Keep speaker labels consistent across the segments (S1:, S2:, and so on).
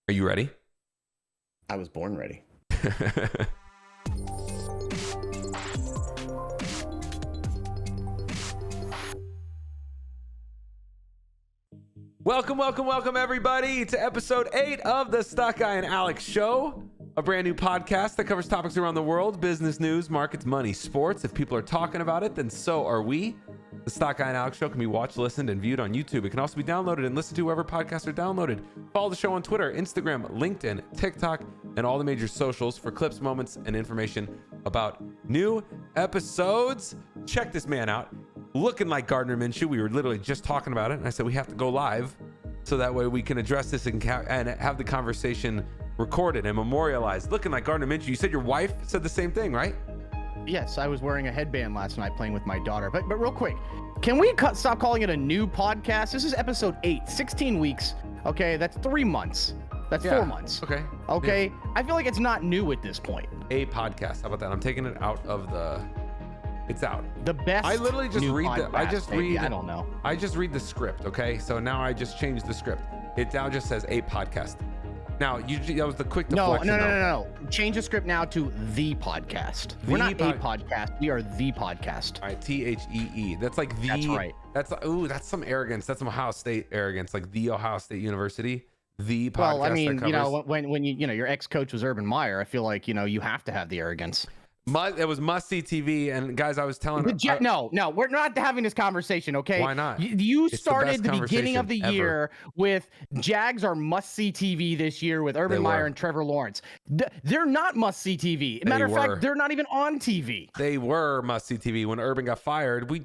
S1: Are you ready?
S2: I was born ready.
S1: Welcome everybody to episode 8 of the Stock Guy and AL3X Show, a brand new podcast that covers topics around the world, business news, markets, money, sports. If people are talking about it, then so are we. The Stock Guy and AL3X Show can be watched, listened, and viewed on YouTube. It can also be downloaded and listened to wherever podcasts are downloaded. Follow the show on Twitter, Instagram, LinkedIn, TikTok, and all the major socials for clips, moments, and information about new episodes. Check this man out. Looking like Gardner Minshew. We were literally just talking about it, and I said we have to go live so that way we can address this and have the conversation recorded and memorialized. Looking like Gardner Minshew. You said your wife said the same thing, right?
S3: Yes, I was wearing a headband last night playing with my daughter. But real quick, can we stop calling it a new podcast? This is episode 8, 16 weeks. Okay, that's 3 months. That's 4 months. Okay. Yeah. I feel like it's not new at this point.
S1: A podcast. How about that? I'm taking it out of the... It's out.
S3: The best.
S1: I literally just read the... I just read...
S3: I don't know.
S1: I just read the script, okay? So now I just changed the script. It now just says a podcast. Now, that was the quick deflection.
S3: No. Change the script now to the podcast. We're not a podcast. We are the podcast.
S1: All right, THEE. That's like the...
S3: That's right.
S1: That's some arrogance. That's some Ohio State arrogance, like the Ohio State University. The podcast.
S3: Well, I mean, when your ex-coach was Urban Meyer, I feel like, you have to have the arrogance.
S1: It was must-see TV, and guys, I was telling...
S3: No, we're not having this conversation, okay?
S1: Why not?
S3: You started the beginning of the year with Jags are must-see TV this year with Urban Meyer and Trevor Lawrence. They're not must-see TV. Matter of fact, they're not even on TV.
S1: They were must-see TV when Urban got fired. We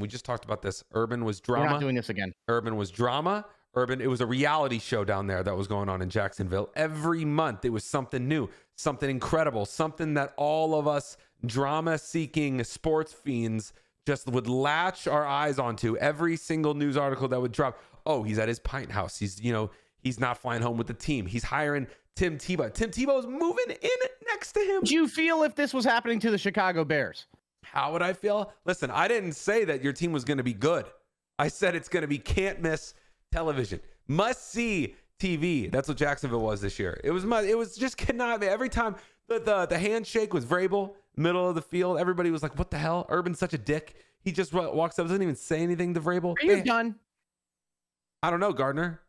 S1: just talked about this. Urban was drama.
S3: We're not doing this again.
S1: Urban was drama. It was a reality show down there that was going on in Jacksonville. Every month, it was something new, something incredible, something that all of us drama-seeking sports fiends just would latch our eyes onto. Every single news article that would drop. Oh, he's at his pint house. He's not flying home with the team. He's hiring Tim Tebow. Tim Tebow's moving in next to him.
S3: Would you feel if this was happening to the Chicago Bears?
S1: How would I feel? Listen, I didn't say that your team was going to be good. I said it's going to be can't miss television, must see TV. That's what Jacksonville was this year. It was just cannot be. Every time the handshake was Vrabel, middle of the field, everybody was like, what the hell? Urban's such a dick. He just walks up, doesn't even say anything to Vrabel.
S3: Are you done?
S1: I don't know, Gardner.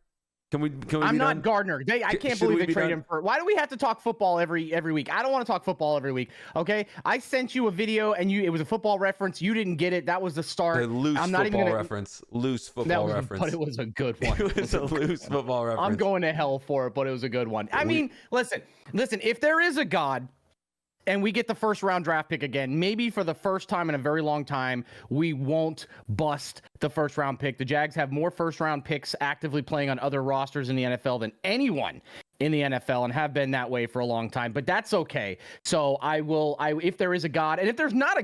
S1: Can we
S3: I'm not done? Gardner. I can't believe they trade him for. Why do we have to talk football every week? I don't want to talk football every week. Okay, I sent you a video and it was a football reference. You didn't get it. That was the start.
S1: The loose football reference. Loose football reference.
S3: But it was a good one.
S1: It was a loose football reference.
S3: I'm going to hell for it, but it was a good one. I mean, listen. If there is a God, and we get the first round draft pick again, maybe for the first time in a very long time, we won't bust the first round pick. The Jags have more first round picks actively playing on other rosters in the NFL than anyone in the NFL and have been that way for a long time, but that's okay. So if there is a God, and if there's not a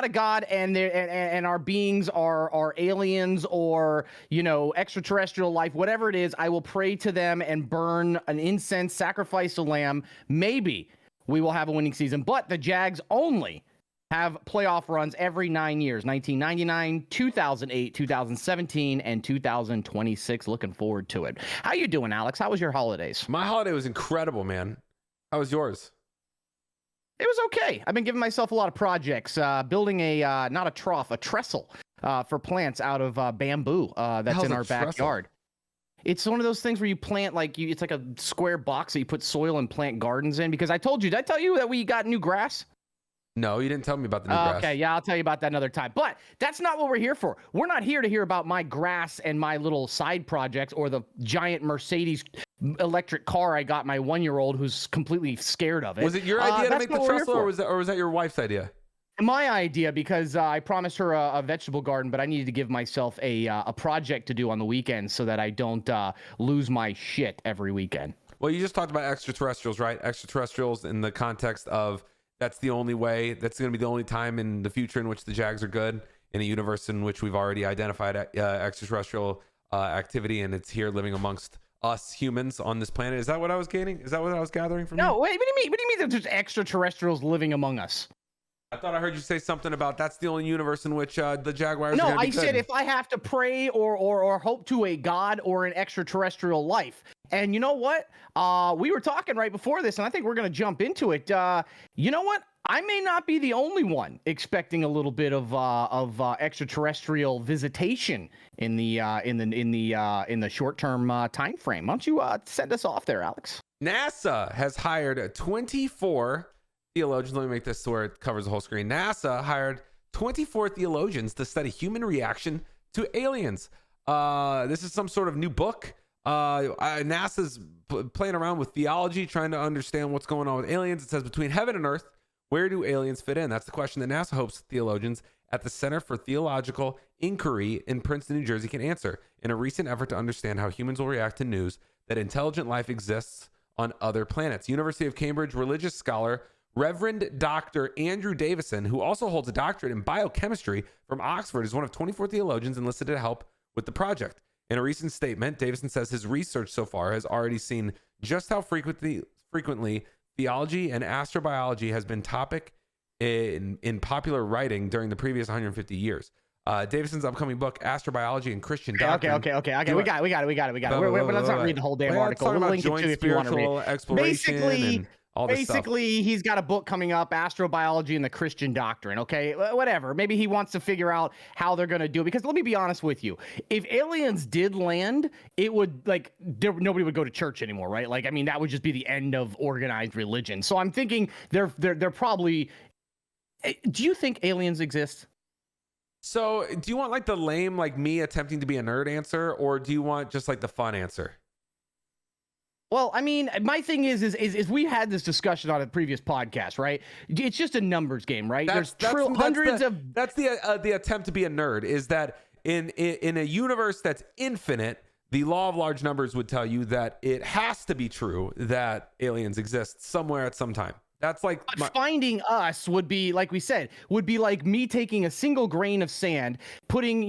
S3: God and our beings are aliens or, extraterrestrial life, whatever it is, I will pray to them and burn an incense, sacrifice a lamb. Maybe we will have a winning season, but the Jags only have playoff runs every 9 years, 1999, 2008, 2017, and 2026. Looking forward to it. How you doing, Alex? How was your holidays?
S1: My holiday was incredible, man. How was yours?
S3: It was okay. I've been giving myself a lot of projects, building not a trough, a trestle for plants out of bamboo that's in our backyard. It's one of those things where you plant it's like a square box that you put soil and plant gardens in. Because did I tell you that we got new grass?
S1: No, you didn't tell me about the new grass.
S3: Okay, yeah, I'll tell you about that another time. But that's not what we're here for. We're not here to hear about my grass and my little side projects or the giant Mercedes electric car I got my 1-year-old who's completely scared of it.
S1: Was it your idea to make the trestle, or was that your wife's idea?
S3: My idea, because I promised her a vegetable garden, but I needed to give myself a project to do on the weekend so that I don't lose my shit every weekend.
S1: Well, you just talked about extraterrestrials, right? Extraterrestrials in the context of that's the only way, that's going to be the only time in the future in which the Jags are good, in a universe in which we've already identified extraterrestrial activity, and it's here living amongst us humans on this planet. Is that what I was gaining? Is that what I was gathering from you?
S3: No, wait, what do you mean that there's extraterrestrials living among us?
S1: I thought I heard you say something about that's the only universe in which the Jaguars.
S3: No,
S1: are
S3: I
S1: be
S3: said
S1: good.
S3: if I have to pray or hope to a god or an extraterrestrial life. And you know what? We were talking right before this, and I think we're going to jump into it. You know what? I may not be the only one expecting a little bit of extraterrestrial visitation in the short-term time frame. Why don't you send us off there, Alex?
S1: NASA has hired 24 theologians. Let me make this so where it covers the whole screen. NASA hired 24 theologians to study human reaction to aliens. This is some sort of new book. NASA's playing around with theology, trying to understand what's going on with aliens. It says, between heaven and earth, where do aliens fit in? That's the question that NASA hopes theologians at the Center for Theological Inquiry in Princeton, New Jersey can answer in a recent effort to understand how humans will react to news that intelligent life exists on other planets. University of Cambridge religious scholar Reverend Dr. Andrew Davison, who also holds a doctorate in biochemistry from Oxford, is one of 24 theologians enlisted to help with the project. In a recent statement, Davison says his research so far has already seen just how frequently theology and astrobiology has been topic in popular writing during the previous 150 years. Davison's upcoming book, Astrobiology and Christian Doctrine.
S3: Okay. We got it. But let's not read the whole damn article. We'll link it to you if you want to read. Basically, he's got a book coming up, Astrobiology and the Christian Doctrine. Okay, whatever. Maybe he wants to figure out how they're going to do it. Because let me be honest with you, if aliens did land, it would nobody would go to church anymore, right? Like, I mean, that would just be the end of organized religion. So I'm thinking they're probably. Do you think aliens exist?
S1: So do you want like the lame, like me attempting to be a nerd answer, or do you want just like the fun answer?
S3: Well, I mean, my thing is we had this discussion on a previous podcast, right? It's just a numbers game, right? That's
S1: the attempt to be a nerd, is that in a universe that's infinite, the law of large numbers would tell you that it has to be true that aliens exist somewhere at some time. That's like
S3: finding us would be, like we said, would be like me taking a single grain of sand, putting,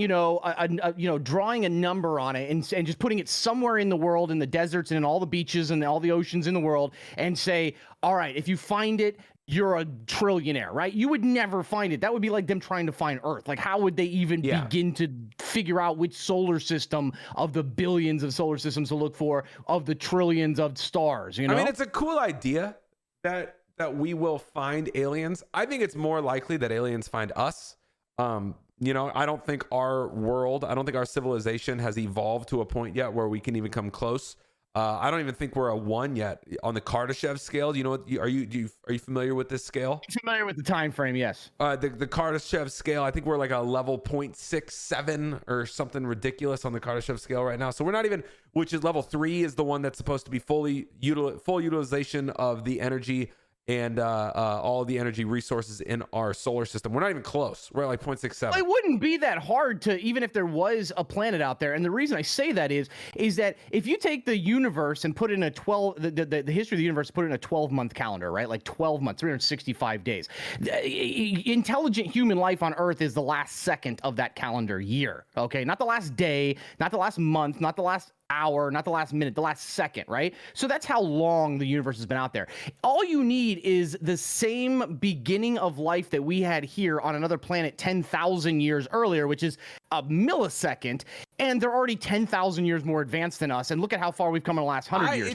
S3: drawing a number on it and just putting it somewhere in the world, in the deserts and in all the beaches and all the oceans in the world, and say, all right, if you find it, you're a trillionaire, right? You would never find it. That would be like them trying to find Earth. Like, how would they even begin to figure out which solar system of the billions of solar systems to look for, of the trillions of stars, you know?
S1: I mean, it's a cool idea that we will find aliens. I think it's more likely that aliens find us. I don't think our civilization has evolved to a point yet where we can even come close. I don't even think we're a 1 yet on the Kardashev scale. Do you know what? Are you familiar with this scale?
S3: I'm familiar with the time frame, yes.
S1: The Kardashev scale, I think we're like a level 0.67 or something ridiculous on the Kardashev scale right now. So we're not even, which is level 3 is the one that's supposed to be full utilization of the energy and all the energy resources in our solar system. We're not even close. We're at like 0.67.
S3: It wouldn't be that hard to, even if there was a planet out there. And the reason I say that is that if you take the universe and put in a 12, the history of the universe, put it in a 12-month calendar, right? Like 12 months, 365 days. Intelligent human life on Earth is the last second of that calendar year, okay? Not the last day, not the last month, not the last hour, not the last minute, the last second, right? So that's how long the universe has been out there. All you need is the same beginning of life that we had here on another planet 10,000 years earlier, which is a millisecond, and they're already 10,000 years more advanced than us. And look at how far we've come in the last 100 years.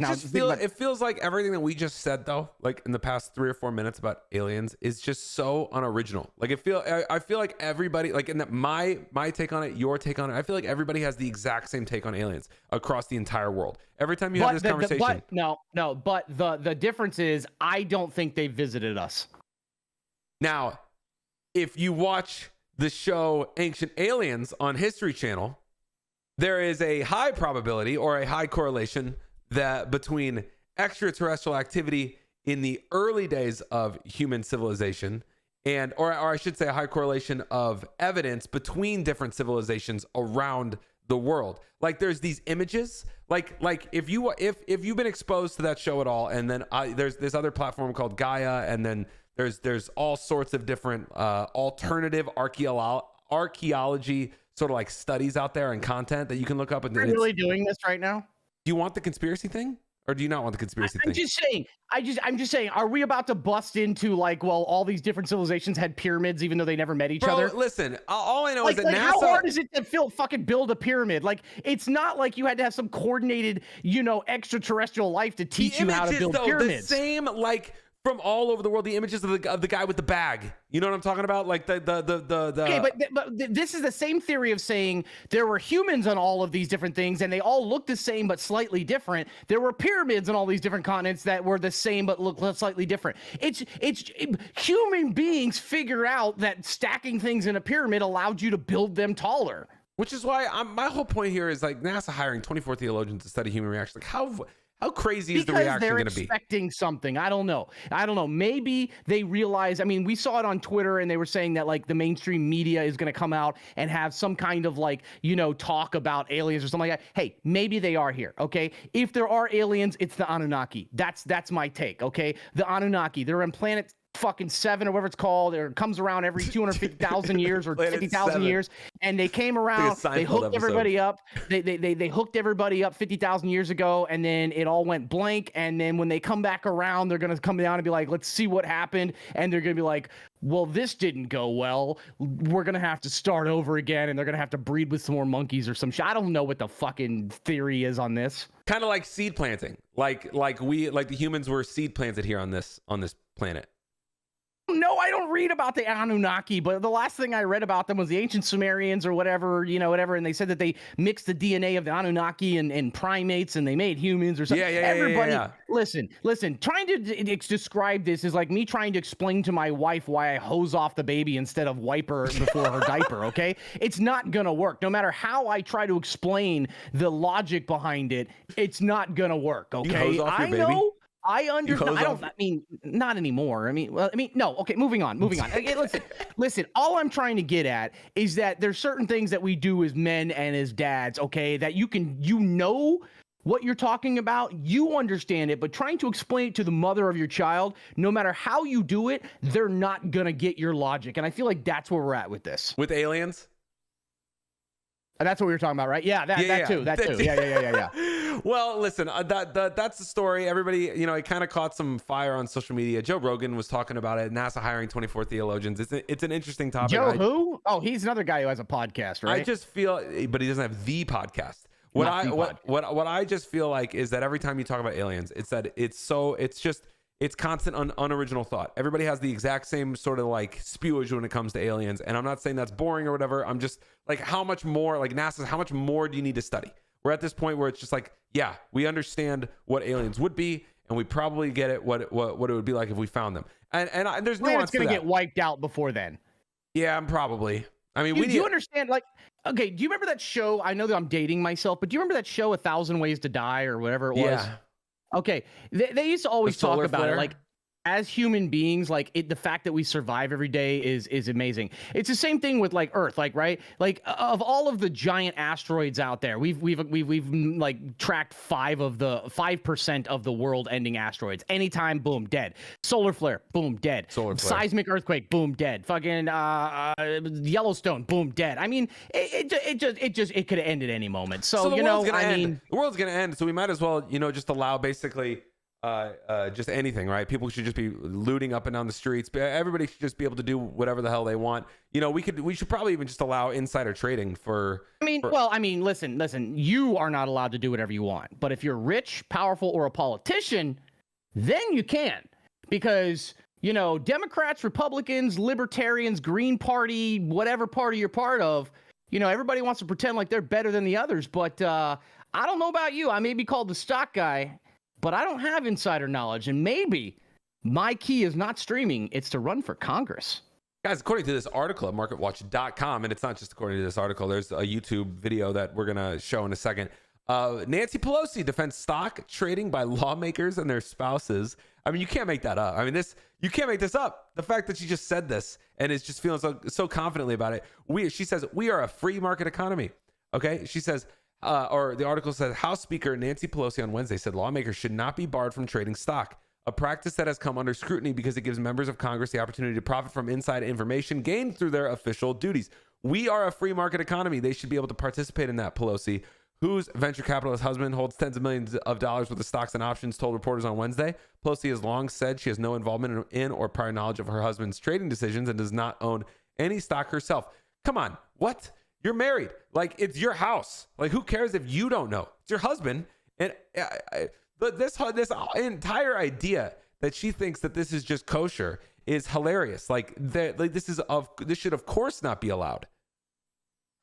S1: It feels like everything that we just said, though, like in the past 3 or 4 minutes about aliens, is just so unoriginal. Like I feel like everybody, like in that my take on it, your take on it, I feel like everybody has the exact same take on aliens across the entire world. Every time you have this conversation.
S3: But the difference is I don't think they visited us.
S1: Now, if you watch the show Ancient Aliens on History Channel, there is a high probability or a high correlation that between extraterrestrial activity in the early days of human civilization or I should say a high correlation of evidence between different civilizations around the world. Like there's these images, like if you've been exposed to that show at all, and then there's this other platform called Gaia, and then there's all sorts of different alternative archaeology sort of like studies out there and content that you can look up. And
S3: we're really doing this right now.
S1: Do you want the conspiracy thing? Or do you not want the conspiracy
S3: I'm
S1: thing?
S3: just saying. I'm just saying. Are we about to bust into like, well, all these different civilizations had pyramids, even though they never met each
S1: Bro,
S3: other?
S1: listen. All I know
S3: Like,
S1: is that NASA.
S3: how hard is it to fucking build a pyramid? Like, it's not like you had to have some coordinated, extraterrestrial life to teach you how to build pyramids.
S1: The same, like from all over the world, the images of the guy with the bag. You know what I'm talking about? Like the.
S3: Okay, but this is the same theory of saying there were humans on all of these different things, and they all look the same but slightly different. There were pyramids on all these different continents that were the same but look slightly different. It's human beings figure out that stacking things in a pyramid allowed you to build them taller.
S1: Which is why my whole point here is like NASA hiring 24 theologians to study human reaction. Like how crazy is the reaction going to be?
S3: They're expecting something. I don't know. Maybe they realize. I mean, we saw it on Twitter, and they were saying that like the mainstream media is going to come out and have some kind of like talk about aliens or something like that. Hey, maybe they are here. Okay, if there are aliens, it's the Anunnaki. That's my take. Okay, the Anunnaki. They're on planet fucking 7 or whatever it's called. It comes around every 250,000 years or 50,000 years, and they came around. They hooked everybody up. They hooked everybody up 50,000 years ago, and then it all went blank. And then when they come back around, they're gonna come down and be like, "Let's see what happened," and they're gonna be like, well, this didn't go well. We're going to have to start over again, and they're going to have to breed with some more monkeys or some shit. I don't know what the fucking theory is on this.
S1: Kind of like seed planting. Like the humans were seed planted here on this planet.
S3: No, I don't read about the Anunnaki, but the last thing I read about them was the ancient Sumerians or whatever, and they said that they mixed the DNA of the Anunnaki and primates, and they made humans or something. Everybody, listen, trying to describe this is like me trying to explain to my wife why I hose off the baby instead of wipe her before her diaper, okay? It's not gonna work. No matter how I try to explain the logic behind it, it's not gonna work, okay?
S1: You hose off your baby?
S3: Know. I understand. I mean, not anymore. No. Okay, moving on. Okay, listen. All I'm trying to get at is that there's certain things that we do as men and as dads, okay, that you know what you're talking about, you understand it, but trying to explain it to the mother of your child, no matter how you do it, they're not gonna get your logic. And I feel like that's where we're at with this.
S1: With aliens?
S3: That's what we were talking about, right? Yeah, that too. Yeah.
S1: Well, listen, that's the story. Everybody, it kind of caught some fire on social media. Joe Rogan was talking about it. NASA hiring 24 theologians. It's an interesting topic.
S3: Who? Oh, he's another guy who has a podcast, right?
S1: I just feel, but he doesn't have the podcast. What I just feel like is that every time you talk about aliens, it's constant unoriginal thought. Everybody has the exact same sort of like spewage when it comes to aliens. And I'm not saying that's boring or whatever. I'm just like, how much more, like NASA's, how much more do you need to study? We're at this point where it's just like, yeah, we understand what aliens would be, and we probably get it what it would be like if we found them. And there's no
S3: it's going to get wiped out before then.
S1: Yeah, probably. I mean,
S3: do you understand? Like, okay, do you remember that show? I know that I'm dating myself, but do you remember that show, 1,000 Ways to Die, or whatever it was?
S1: Yeah.
S3: Okay, they used to always talk about it, like, as human beings, like the fact that we survive every day is amazing. It's the same thing with like Earth, like, right? Like of all of the giant asteroids out there, we've like tracked 5% of the world ending asteroids. Anytime, boom, dead. Solar flare, boom, dead. Seismic earthquake, boom, dead. Fucking Yellowstone, boom, dead. I mean, it could have ended any moment. So
S1: the world's gonna end. So we might as well, just allow basically just anything, right? People should just be looting up and down the streets. Everybody should just be able to do whatever the hell they want. We should probably even just allow insider trading for.
S3: Listen. You are not allowed to do whatever you want. But if you're rich, powerful, or a politician, then you can, because Democrats, Republicans, Libertarians, Green Party, whatever party you're part of, everybody wants to pretend like they're better than the others. But I don't know about you. I may be called the stock guy, but I don't have insider knowledge, and maybe my key is not streaming, it's to run for Congress.
S1: Guys, according to this article at marketwatch.com, and it's not just according to this article, there's a YouTube video that we're going to show in a second. Nancy Pelosi defends stock trading by lawmakers and their spouses. I mean, you can't make that up. I mean, you can't make this up. The fact that she just said this and is just feeling so confidently about it. She says, we are a free market economy. Okay? She says, or the article says, House Speaker Nancy Pelosi on Wednesday said lawmakers should not be barred from trading stock, a practice that has come under scrutiny because it gives members of Congress the opportunity to profit from inside information gained through their official duties. We are a free market economy. They should be able to participate in that, Pelosi, whose venture capitalist husband holds tens of millions of dollars worth of stocks and options, told reporters on Wednesday. Pelosi has long said she has no involvement in or prior knowledge of her husband's trading decisions and does not own any stock herself. Come on, what? You're married. Like, it's your house. Like, who cares if you don't know? It's your husband. And this entire idea that she thinks that this is just kosher is hilarious. This should of course not be allowed.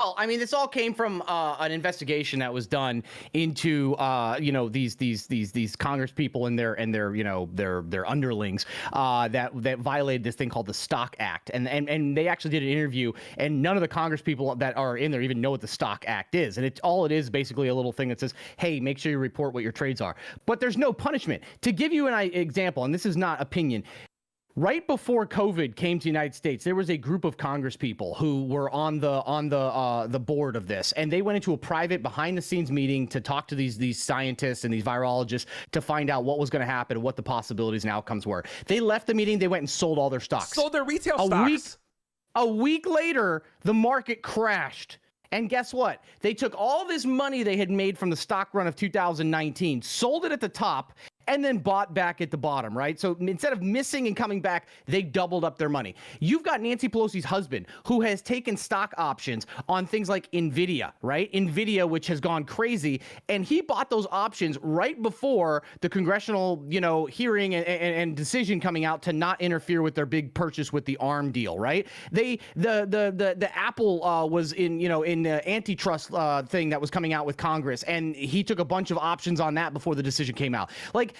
S3: Well, I mean, this all came from an investigation that was done into these Congress people and their underlings that violated this thing called the Stock Act, and they actually did an interview, and none of the Congress people that are in there even know what the Stock Act is, and it is basically a little thing that says, hey, make sure you report what your trades are, but there's no punishment. To give you an example, and this is not opinion. Right before COVID came to the United States, there was a group of Congress people who were on the board of this, and they went into a private behind-the-scenes meeting to talk to these scientists and these virologists to find out what was going to happen and what the possibilities and outcomes were. They left the meeting, they went and sold all their stocks.
S1: Sold their retail stocks.
S3: A week later, the market crashed. And guess what? They took all this money they had made from the stock run of 2019, sold it at the top, and then bought back at the bottom, right? So instead of missing and coming back, they doubled up their money. You've got Nancy Pelosi's husband, who has taken stock options on things like Wnba, right? Wnba, which has gone crazy, and he bought those options right before the congressional, hearing and decision coming out to not interfere with their big purchase with the ARM deal, right? The Apple was in the antitrust thing that was coming out with Congress, and he took a bunch of options on that before the decision came out. Like,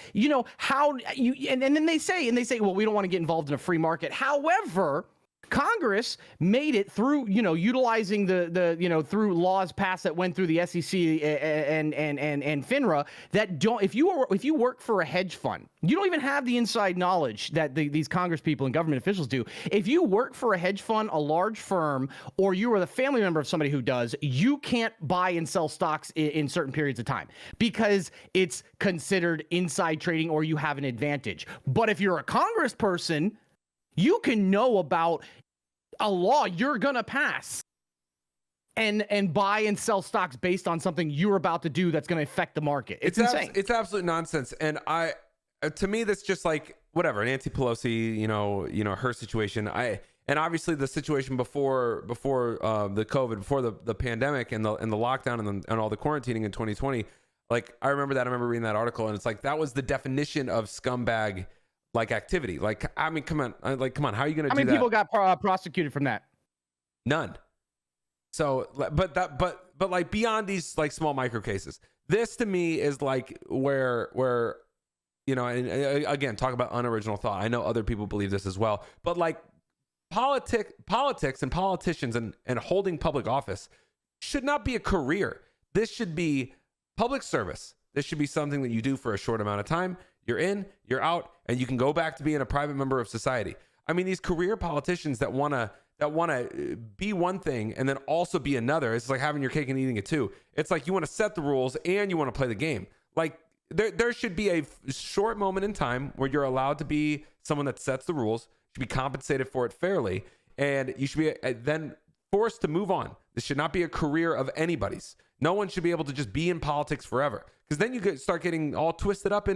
S3: how you and then they say, well, we don't want to get involved in a free market. However, Congress made it through, utilizing through laws passed that went through the SEC and FINRA that don't, if you work for a hedge fund, you don't even have the inside knowledge that these Congress people and government officials do. If you work for a hedge fund, a large firm, or you are the family member of somebody who does, you can't buy and sell stocks in certain periods of time because it's considered inside trading or you have an advantage. But if you're a Congress person, you can know about a law you're gonna pass and buy and sell stocks based on something you're about to do that's gonna affect the market. It's insane.
S1: It's absolute nonsense. And to me, that's just like whatever. Nancy Pelosi, her situation. And obviously the situation before the COVID, before the pandemic and the lockdown and all the quarantining in 2020. Like I remember reading that article, and it's like that was the definition of scumbag. Like activity, come on, how are you gonna do that?
S3: How many people got prosecuted from that?
S1: None. So, but like beyond these like small micro cases, this to me is like where and again, talk about unoriginal thought. I know other people believe this as well, but like politics and politicians and holding public office should not be a career. This should be public service. This should be something that you do for a short amount of time. You're in, you're out, and you can go back to being a private member of society. I mean, these career politicians that wanna be one thing and then also be another. It's like having your cake and eating it too. It's like you want to set the rules and you want to play the game. Like there should be a short moment in time where you're allowed to be someone that sets the rules. You should be compensated for it fairly, and you should be then forced to move on. This should not be a career of anybody's. No one should be able to just be in politics forever, because then you start getting all twisted up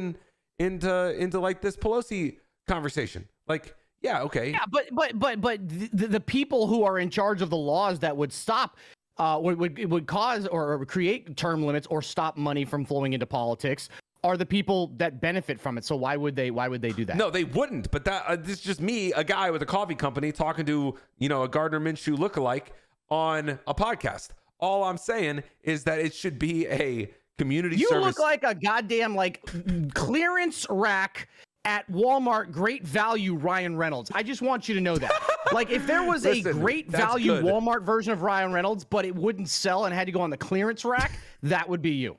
S1: into like this Pelosi conversation. Like, yeah, okay.
S3: Yeah, but the people who are in charge of the laws that would stop would cause or create term limits or stop money from flowing into politics are the people that benefit from it. So why would they do that?
S1: No, they wouldn't. But this is just me, a guy with a coffee company, talking to a Gardner Minshew lookalike on a podcast. All I'm saying is that it should be a community service.
S3: You look like a goddamn clearance rack at Walmart, great value Ryan Reynolds. I just want you to know that. Like, if there was a great value Walmart version of Ryan Reynolds, but it wouldn't sell and had to go on the clearance rack, that would be you.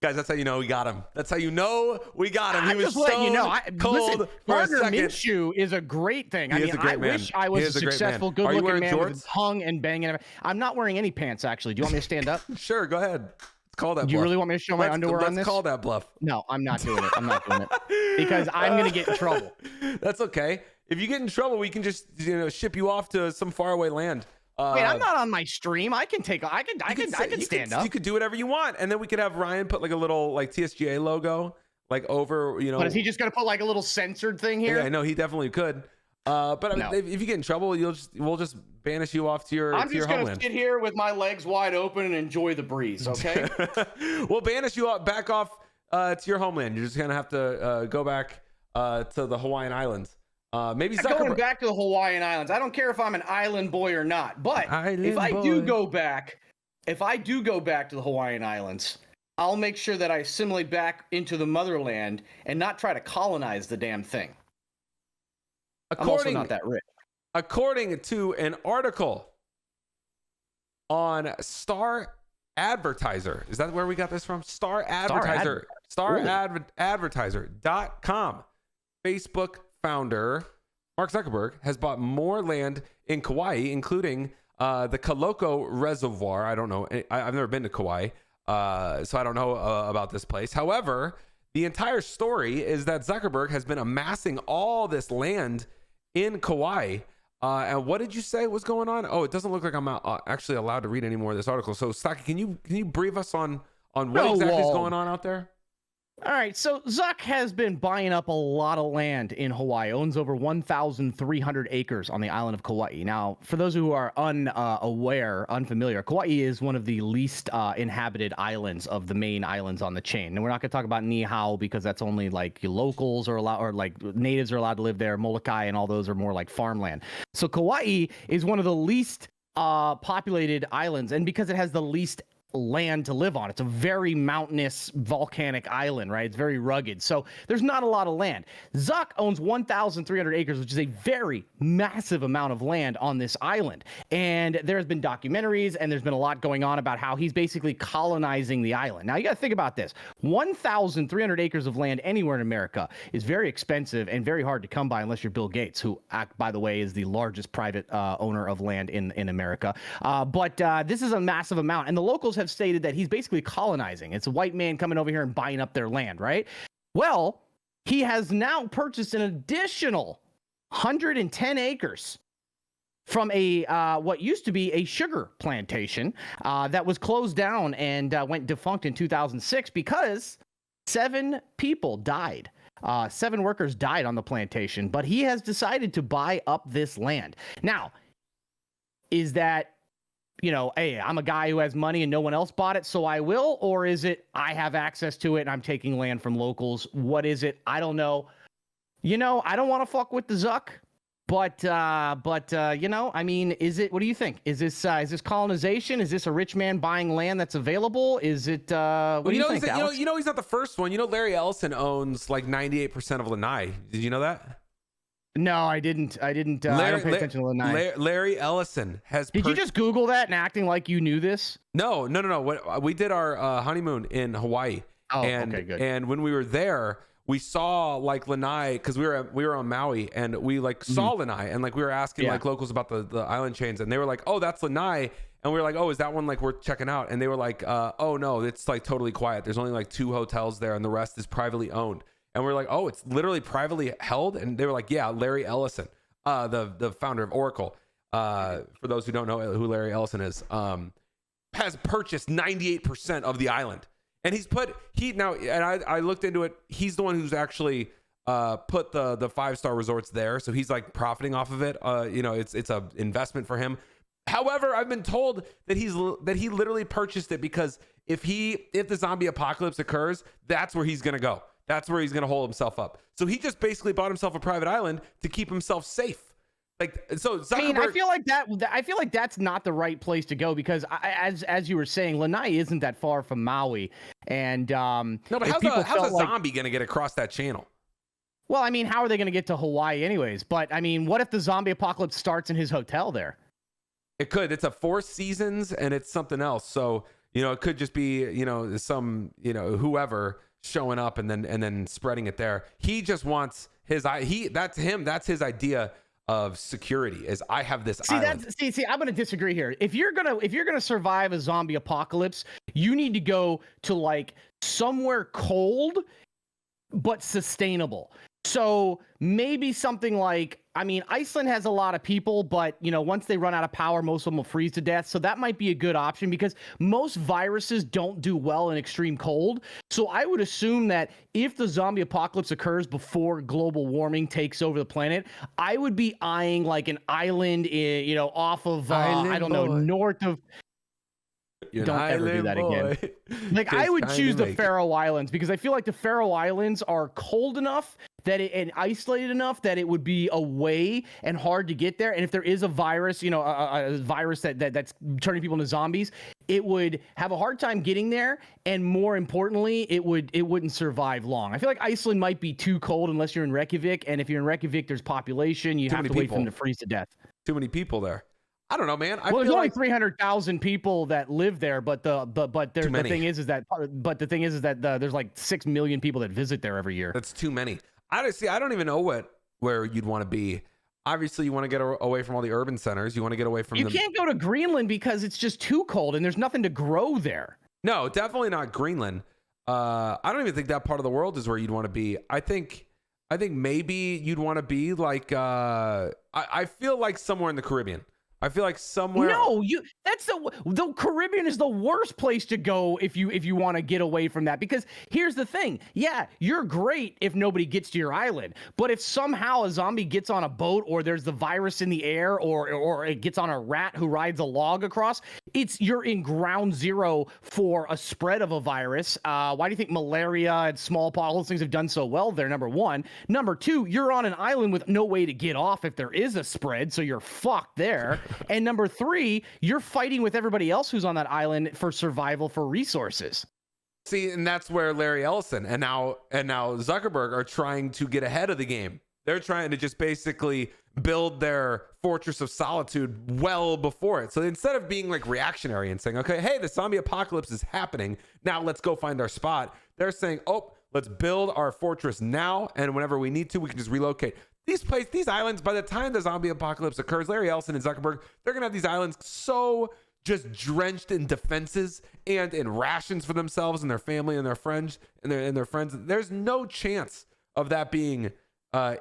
S1: Guys, that's how you know we got him. That's how you know we got him. He was
S3: just letting you know.
S1: Cold
S3: listen,
S1: for
S3: Gardner
S1: a second.
S3: Minshew is a great thing.
S1: I
S3: wish I was a successful, good-looking man with hung and banging. I'm not wearing any pants, actually. Do you want me to stand up?
S1: Sure, go ahead. Let's call that bluff.
S3: Do you really want me to show my underwear on this?
S1: Let's call that bluff.
S3: No, I'm not doing it. I'm not doing it. Because I'm going to get in trouble.
S1: That's okay. If you get in trouble, we can just ship you off to some faraway land.
S3: Wait, I'm not on my stream. I can stand up.
S1: You could do whatever you want, and then we could have Ryan put like a little like TSGA logo like over, you know.
S3: But is he just gonna put like a little censored thing here?
S1: Yeah, I know he definitely could. But no. if you get in trouble, we'll just banish you off to your
S3: homeland. I'm just gonna sit here with my legs wide open and enjoy the breeze. Okay.
S1: We'll banish you back off to your homeland. You're just gonna have to go back to the Hawaiian Islands. Maybe
S3: going back to the Hawaiian Islands. I don't care if I'm an island boy or not, but if I do go back to the Hawaiian Islands, I'll make sure that I assimilate back into the motherland and not try to colonize the damn thing. I'm also not that rich.
S1: According to an article on Star Advertiser, is that where we got this from? Star Advertiser. StarAdvertiser.com. Facebook founder Mark Zuckerberg has bought more land in Kauai, including the Kaloko Reservoir. I don't know. I've never been to Kauai, so I don't know about this place. However, the entire story is that Zuckerberg has been amassing all this land in Kauai. And what did you say was going on? Oh, it doesn't look like I'm actually allowed to read any more of this article. So, Stocky, can you brief us on what exactly is going on out there?
S3: All right, so Zuck has been buying up a lot of land in Hawaii, owns over 1,300 acres on the island of Kauai. Now, for those who are unfamiliar, Kauai is one of the least inhabited islands of the main islands on the chain. And we're not going to talk about Niihau because that's only like locals are allowed, or like natives are allowed to live there. Molokai and all those are more like farmland. So Kauai is one of the least populated islands, and because it has the least land to live on. It's a very mountainous volcanic island, right? It's very rugged. So there's not a lot of land. Zuck owns 1,300 acres, which is a very massive amount of land on this island. And there's been documentaries and there's been a lot going on about how he's basically colonizing the island. Now you got to think about this. 1,300 acres of land anywhere in America is very expensive and very hard to come by unless you're Bill Gates, who, by the way, is the largest private owner of land in America. But this is a massive amount. And the locals have stated that he's basically colonizing. It's a white man coming over here and buying up their land, right? Well, he has now purchased an additional 110 acres from a what used to be a sugar plantation that was closed down and went defunct in 2006 because 7 people died. 7 workers died on the plantation, but he has decided to buy up this land. Now, is that, you know, hey, I'm a guy who has money and no one else bought it, so I will? Or is it I have access to it and I'm taking land from locals? What is it? I don't know. You know, I don't want to fuck with the Zuck, but you know, I mean, is it? What do you think? Is this colonization? Is this a rich man buying land that's available? Is it? What do you think, Alex?
S1: You know, he's not the first one. You know, Larry Ellison owns like 98% of Lanai. Did you know that?
S3: No, I didn't. I don't pay attention to Lanai.
S1: Larry Ellison has.
S3: Did you just Google that and acting like you knew this?
S1: No. We did our honeymoon in Hawaii.
S3: Oh, okay, good.
S1: And when we were there, we saw like Lanai because we were on Maui and we like saw Lanai and like we were asking like locals about the island chains and they were like, oh, that's Lanai. And we were like, oh, is that one like worth checking out? And they were like, oh no, it's like totally quiet. There's only like 2 hotels there and the rest is privately owned. And we're like, oh, it's literally privately held. And they were like, yeah, Larry Ellison, the founder of Oracle. For those who don't know who Larry Ellison is, has purchased 98% of the island. And I looked into it. He's the one who's actually put the 5-star resorts there. So he's like profiting off of it. You know, it's a investment for him. However, I've been told that he literally purchased it because if the zombie apocalypse occurs, that's where he's going to go. That's where he's going to hold himself up. So he just basically bought himself a private island to keep himself safe. Like, so Zuckerberg,
S3: I mean, I feel like that's not the right place to go because as you were saying, Lanai isn't that far from Maui. And
S1: no, but how's a zombie going to get across that channel?
S3: Well, I mean, how are they going to get to Hawaii anyways? But I mean, what if the zombie apocalypse starts in his hotel there?
S1: It could. It's a 4 seasons and it's something else. So, you know, it could just be, you know, some, you know, whoever showing up and then spreading it there. He just wants that's his idea of security is I have this island.
S3: See, I'm going to disagree here. If you're going to survive a zombie apocalypse, you need to go to like somewhere cold but sustainable. So maybe something like I mean, Iceland has a lot of people, but, you know, once they run out of power, most of them will freeze to death. So that might be a good option because most viruses don't do well in extreme cold. So I would assume that if the zombie apocalypse occurs before global warming takes over the planet, I would be eyeing like an island, you know, off of, I don't know, north of. Don't ever do that again. Like, I would choose the Faroe Islands because I feel like the Faroe Islands are cold enough that and isolated enough that it would be away and hard to get there. And if there is a virus, you know, a virus that's turning people into zombies, it would have a hard time getting there. And more importantly, it wouldn't survive long. I feel like Iceland might be too cold unless you're in Reykjavik. And if you're in Reykjavik, there's population. You have to wait for them to freeze to death.
S1: Too many people there. I don't know, man.
S3: Well, there's only 300,000 people that live there, but the thing is that there's like 6 million people that visit there every year.
S1: That's too many. Honestly, I don't even know where you'd want to be. Obviously, you want to get away from all the urban centers. You want to get away from.
S3: You can't go to Greenland because it's just too cold and there's nothing to grow there.
S1: No, definitely not Greenland. I don't even think that part of the world is where you'd want to be. I think maybe you'd want to be like. I feel like somewhere in the Caribbean. I feel like somewhere.
S3: No, that's the Caribbean is the worst place to go if you want to get away from that. Because here's the thing. Yeah, you're great if nobody gets to your island. But if somehow a zombie gets on a boat or there's the virus in the air or it gets on a rat who rides a log across, you're in ground zero for a spread of a virus. Why do you think malaria and smallpox, all those things have done so well there? Number one. Number two, you're on an island with no way to get off if there is a spread. So you're fucked there. And number three, you're fighting with everybody else who's on that island for survival, for resources.
S1: See, and that's where Larry Ellison and now Zuckerberg are trying to get ahead of the game. They're trying to just basically build their fortress of solitude well before it. So instead of being like reactionary and saying, okay, hey, the zombie apocalypse is happening, now let's go find our spot. They're saying, oh, let's build our fortress now, and whenever we need to, we can just relocate. These islands, by the time the zombie apocalypse occurs, Larry Ellison and Zuckerberg, they're gonna have these islands so just drenched in defenses and in rations for themselves and their family and their friends and their friends. There's no chance of that being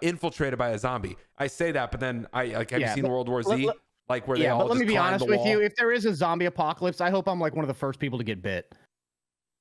S1: infiltrated by a zombie. I say that, but then have you seen World War Z? Like where they all.
S3: But let me be honest with you.
S1: Wall?
S3: If there is a zombie apocalypse, I hope I'm like one of the first people to get bit.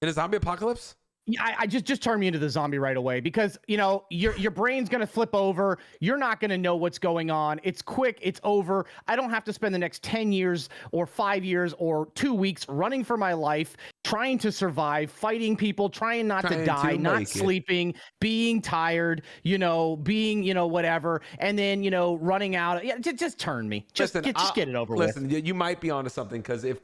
S1: In a zombie apocalypse?
S3: Yeah, I just turn me into the zombie right away because, you know, your brain's going to flip over. You're not going to know what's going on. It's quick. It's over. I don't have to spend the next 10 years or 5 years or 2 weeks running for my life, trying to survive, fighting people, trying not to die, not sleeping, being tired, being, whatever. And then, running out. Yeah, just turn me. Just get it over with.
S1: Listen, you might be onto something because if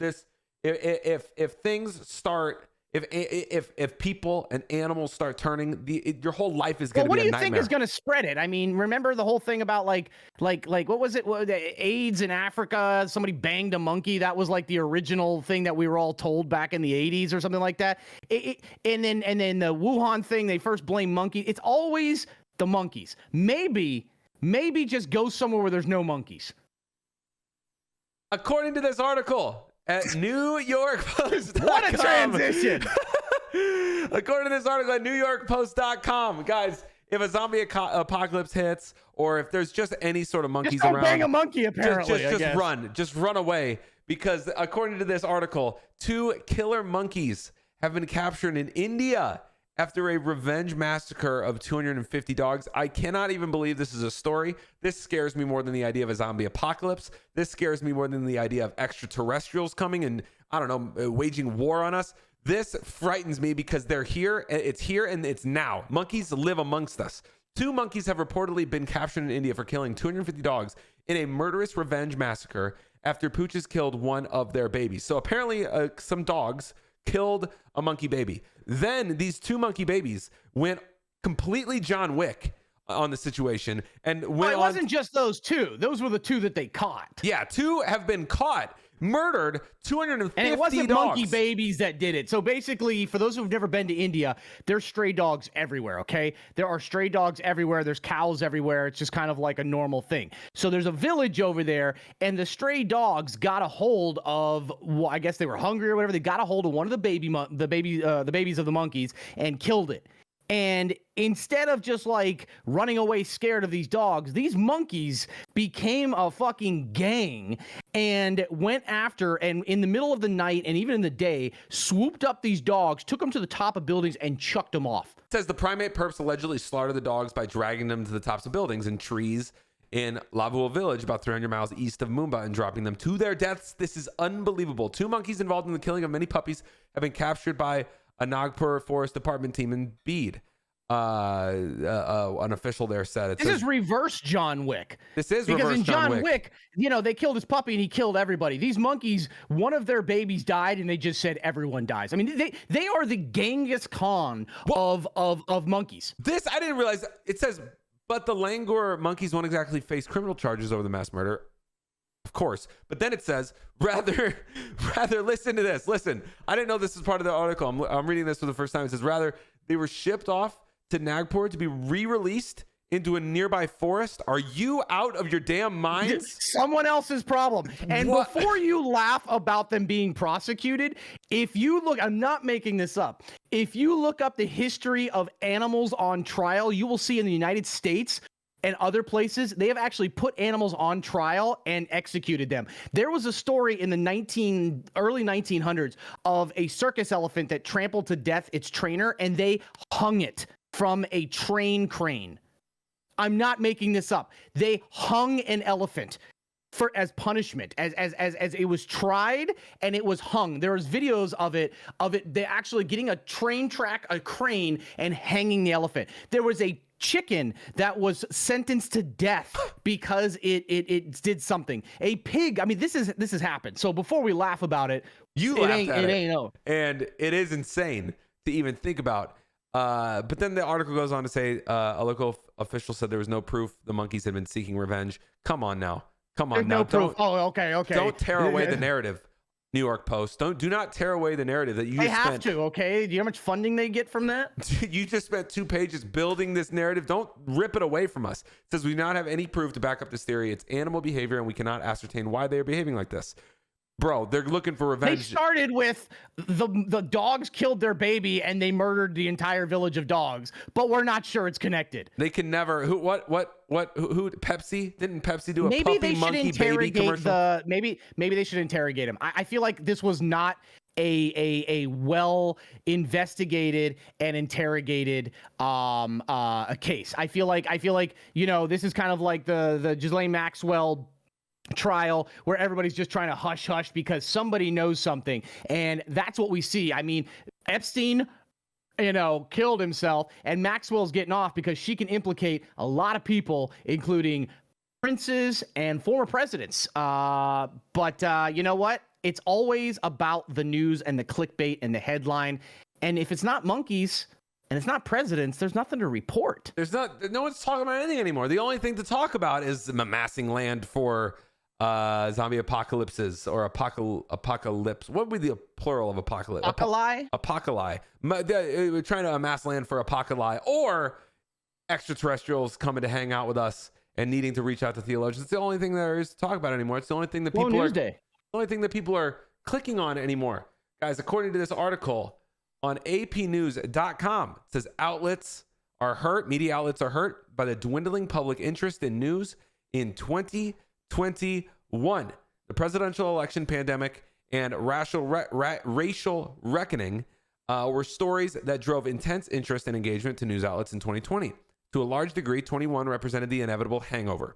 S1: things start. If people and animals start turning, your whole life is going to be a nightmare.
S3: What do you think is going to spread it? I mean, remember the whole thing about like what was it? AIDS in Africa? Somebody banged a monkey. That was like the original thing that we were all told back in the 80s or something like that. And then the Wuhan thing, they first blame monkeys. It's always the monkeys. Maybe just go somewhere where there's no monkeys.
S1: According to this article at New York Post.
S3: What a transition!
S1: According to this article at NewYorkPost.com, guys, if a zombie apocalypse hits, or if there's just any sort of monkeys around,
S3: bang a monkey. Apparently,
S1: just run away. Because according to this article, 2 killer monkeys have been captured in India after a revenge massacre of 250 dogs. I cannot even believe this is a story. This scares me more than the idea of a zombie apocalypse. This scares me more than the idea of extraterrestrials coming and, I don't know, waging war on us. This frightens me because they're here. It's here and it's now. Monkeys live amongst us. 2 monkeys have reportedly been captured in India for killing 250 dogs in a murderous revenge massacre after pooches killed one of their babies. So apparently some dogs killed a monkey baby. Then these 2 monkey babies went completely John Wick on the situation and went
S3: it wasn't just those 2. Those were the 2 that they caught.
S1: Yeah, 2 have been caught, murdered 250
S3: and it wasn't
S1: dogs.
S3: Monkey babies that did it. So basically, for those who've never been to India, there's stray dogs everywhere, okay? There are stray dogs everywhere. There's cows everywhere. It's just kind of like a normal thing. So there's a village over there, and the stray dogs got a hold of, well, I guess they were hungry or whatever. They got a hold of one of the babies of the monkeys and killed it. And instead of just like running away scared of these dogs, these monkeys became a fucking gang and went after, and in the middle of the night and even in the day, swooped up these dogs, took them to the top of buildings and chucked them off.
S1: It says the primate perps allegedly slaughtered the dogs by dragging them to the tops of buildings and trees in Lavua village, about 300 miles east of Wnba, and dropping them to their deaths. This is unbelievable. 2 monkeys involved in the killing of many puppies have been captured by a Nagpur Forest Department team in Bede. An official there said
S3: this is reverse John Wick.
S1: This is
S3: because
S1: reverse
S3: in John Wick, you know, they killed his puppy and he killed everybody. These monkeys, one of their babies died and they just said everyone dies. I mean, they are the Genghis Khan of monkeys.
S1: This I didn't realize. It says, but the Langor monkeys won't exactly face criminal charges over the mass murder. Of course. But then it says, rather, listen to this. Listen, I didn't know this is part of the article. I'm reading this for the first time. It says, rather, they were shipped off to Nagpur to be re-released into a nearby forest. Are you out of your damn minds?
S3: Someone else's problem. And before you laugh about them being prosecuted, if you look, I'm not making this up. If you look up the history of animals on trial, you will see in the United States and other places, they have actually put animals on trial and executed them. There was a story in the early 1900s of a circus elephant that trampled to death its trainer, and they hung it from a train crane. I'm not making this up. They hung an elephant as punishment, as it was tried and it was hung. There was videos of it. They actually getting a crane, and hanging the elephant. There was a chicken that was sentenced to death because it did something. A pig. I mean, this has happened. So before we laugh about it, it ain't no.
S1: And it is insane to even think about. But then the article goes on to say a local official said there was no proof the monkeys had been seeking revenge. Come on now.
S3: There's no proof. Okay.
S1: Don't tear away the narrative. New York Post. Do not tear away the narrative that you
S3: they
S1: just
S3: have
S1: spent.
S3: to, okay? Do you know how much funding they get from that?
S1: You just spent 2 pages building this narrative. Don't rip it away from us. It says we do not have any proof to back up this theory. It's animal behavior, and we cannot ascertain why they are behaving like this. Bro, they're looking for revenge.
S3: They started with the dogs killed their baby and they murdered the entire village of dogs, but we're not sure it's connected.
S1: They can never. Who Pepsi? Didn't Pepsi do a
S3: maybe
S1: puppy
S3: they should
S1: monkey baby commercial?
S3: Maybe they should interrogate him. I feel like this was not a well investigated and interrogated a case. I feel like you know, this is kind of like the Ghislaine Maxwell trial where everybody's just trying to hush because somebody knows something, and that's what we see. I mean, Epstein, you know, killed himself, and Maxwell's getting off because she can implicate a lot of people, including princes and former presidents. But you know what? It's always about the news and the clickbait and the headline, and if it's not monkeys and it's not presidents, there's nothing to report.
S1: No one's talking about anything anymore. The only thing to talk about is amassing land for zombie apocalypses or apocalypse. What would be the plural of apocalypse? Apocalypse. We're trying to amass land for apocalypse, or extraterrestrials coming to hang out with us and needing to reach out to theologians. It's the only thing there is to talk about anymore. It's the only thing that people are clicking on anymore. Guys, according to this article on apnews.com, it says media outlets are hurt by the dwindling public interest in news in 2021. The presidential election, pandemic, and racial reckoning were stories that drove intense interest and engagement to news outlets in 2020. To a large degree, 21 represented the inevitable hangover.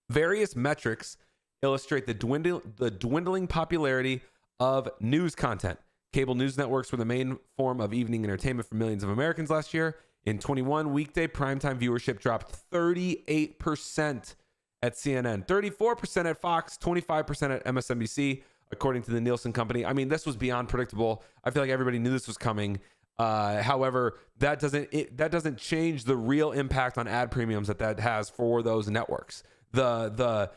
S1: Various metrics illustrate the dwindling popularity of news content. Cable news networks were the main form of evening entertainment for millions of Americans last year. In 21, weekday primetime viewership dropped 38% at CNN, 34% at Fox, 25% at MSNBC, according to the Nielsen Company. I mean, this was beyond predictable. I feel like everybody knew this was coming. However, that doesn't change the real impact on ad premiums that has for those networks. The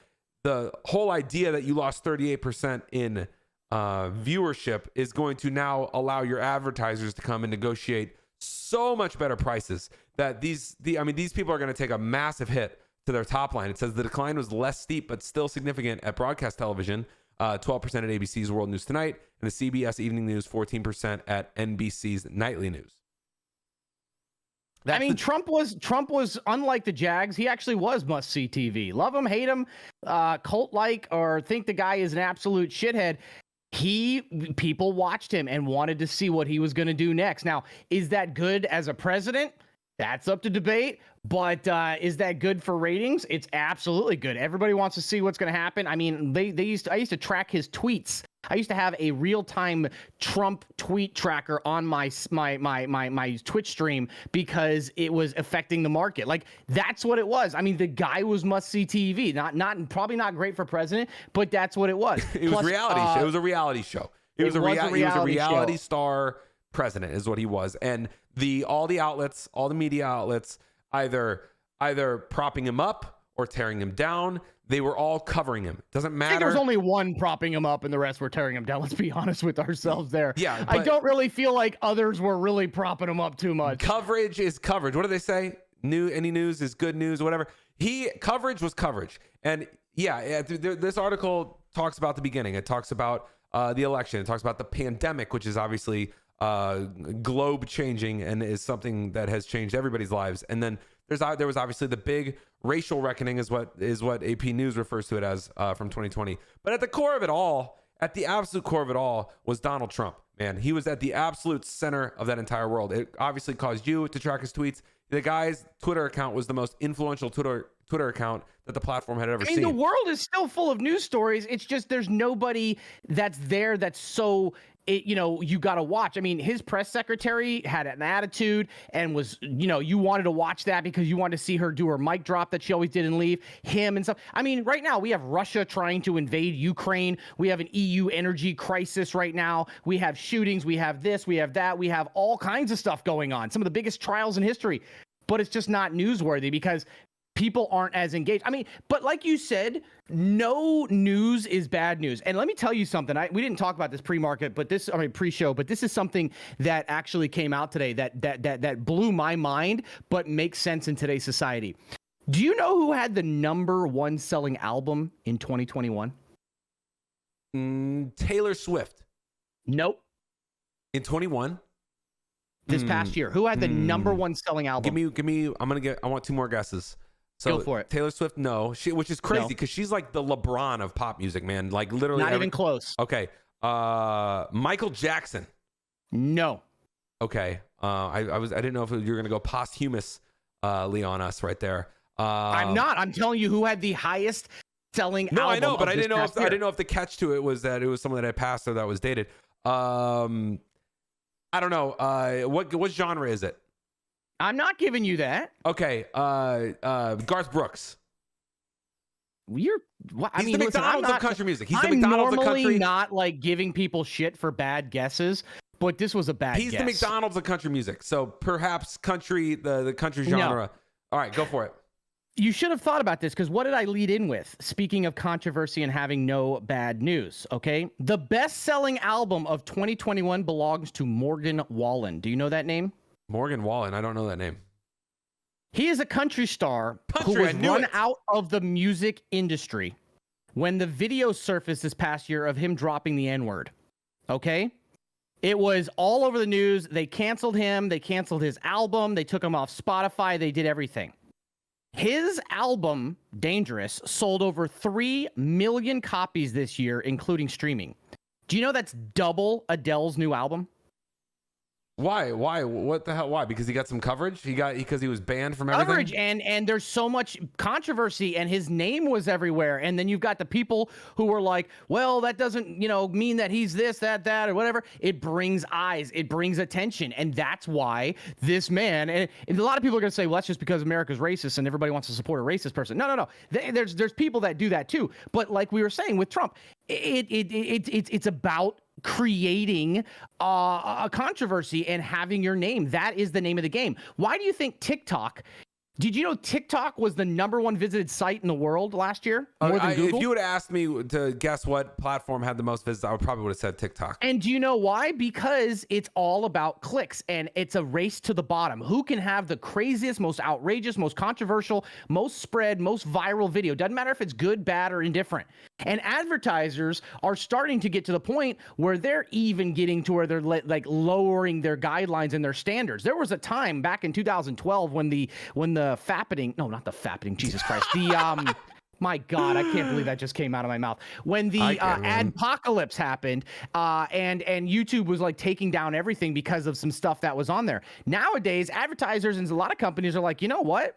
S1: whole idea that you lost 38% in viewership is going to now allow your advertisers to come and negotiate so much better prices that these people are going to take a massive hit to their top line. It says the decline was less steep but still significant at broadcast television, 12% at ABC's World News Tonight, and the CBS Evening News, 14% at NBC's Nightly News.
S3: I mean, Trump was unlike the Jags. He actually was must-see TV. Love him, hate him, cult-like, or think the guy is an absolute shithead. People watched him and wanted to see what he was going to do next. Now, is that good as a president? That's up to debate. But is that good for ratings? It's absolutely good. Everybody wants to see what's going to happen. I mean, I used to track his tweets. I used to have a real-time Trump tweet tracker on my Twitch stream because it was affecting the market. Like, that's what it was. I mean, the guy was must-see TV. Probably not great for president, but that's what it was.
S1: It was reality show. It was a reality show. He was a reality star president, is what he was. And all the outlets, all the media outlets, either propping him up or tearing him down. They were all covering him. Doesn't matter.
S3: I think there was only one propping him up and the rest were tearing him down. Let's be honest with ourselves there.
S1: Yeah,
S3: I don't really feel like others were really propping him up too much.
S1: Coverage is coverage. What do they say? Any news is good news, whatever. Coverage was coverage. And yeah, this article talks about the beginning. It talks about the election. It talks about the pandemic, which is obviously globe changing and is something that has changed everybody's lives. And then there was obviously the big racial reckoning, is what AP News refers to it as, from 2020. But at the core of it all, at the absolute core of it all, was Donald Trump. Man, he was at the absolute center of that entire world. It obviously caused you to track his tweets. The guy's Twitter account was the most influential Twitter account that the platform had ever seen.
S3: The world is still full of news stories. It's just there's nobody that's there that's so you got to watch. I mean, his press secretary had an attitude and was, you wanted to watch that because you wanted to see her do her mic drop that she always did and leave him and stuff. I mean, right now we have Russia trying to invade Ukraine. We have an EU energy crisis right now. We have shootings. We have this, we have that. We have all kinds of stuff going on. Some of the biggest trials in history, but it's just not newsworthy because people aren't as engaged. I mean, but like you said, no news is bad news. And let me tell you something. We didn't talk about this pre-show, but this is something that actually came out today that blew my mind, but makes sense in today's society. Do you know who had the #1 selling album in 2021?
S1: Taylor Swift.
S3: Nope.
S1: In 21?
S3: This past year. Who had the #1 selling album?
S1: Give me, I want 2 more guesses. So
S3: go for it.
S1: Taylor Swift, no. Which is crazy because she's like the LeBron of pop music, man. Like literally.
S3: Not even close.
S1: Okay. Michael Jackson.
S3: No.
S1: Okay. I didn't know if you were gonna go posthumously on us right there.
S3: I'm not. I'm telling you who had the highest selling album.
S1: No, I know, but I didn't know
S3: year.
S1: if the catch to it was that it was someone that had passed or that was dated. I don't know. What genre is it?
S3: I'm not giving you that.
S1: Okay. Garth Brooks. He's the McDonald's of country music. He's the
S3: I'm
S1: McDonald's of country.
S3: normally not like giving people shit for bad guesses, but this was a bad guess.
S1: He's the McDonald's of country music. So perhaps country, the country genre. No. All right, go for it.
S3: You should have thought about this because what did I lead in with? Speaking of controversy and having no bad news, okay? The best-selling album of 2021 belongs to Morgan Wallen. Do you know that name?
S1: Morgan Wallen. I don't know that name.
S3: He is a country star who was run out of the music industry when the video surfaced this past year of him dropping the N-word. Okay? It was all over the news. They canceled him. They canceled his album. They took him off Spotify. They did everything. His album, Dangerous, sold over 3 million copies this year, including streaming. Do you know that's double Adele's new album?
S1: Why? What the hell? Why? Because he got some coverage? Because he was banned from everything?
S3: Coverage, and there's so much controversy, and his name was everywhere. And then you've got the people who were like, well, that doesn't, mean that he's this, that, or whatever. It brings eyes. It brings attention. And that's why this man, and a lot of people are going to say, well, that's just because America's racist and everybody wants to support a racist person. No. There's people that do that too. But like we were saying with Trump, it's about creating a controversy and having your name. That is the name of the game. Why do you think TikTok Did you know TikTok was the #1 visited site in the world last year? More than Google?
S1: If you would have asked me to guess what platform had the most visits, I probably would have said TikTok.
S3: And do you know why? Because it's all about clicks, and it's a race to the bottom. Who can have the craziest, most outrageous, most controversial, most spread, most viral video? Doesn't matter if it's good, bad, or indifferent. And advertisers are starting to get to the point where they're even getting to where they're like lowering their guidelines and their standards. There was a time back in 2012 when the fappening, no, not the fappening, Jesus Christ, the my God, I can't believe that just came out of my mouth. When the adpocalypse happened, and YouTube was like taking down everything because of some stuff that was on there. Nowadays, advertisers and a lot of companies are like, you know what?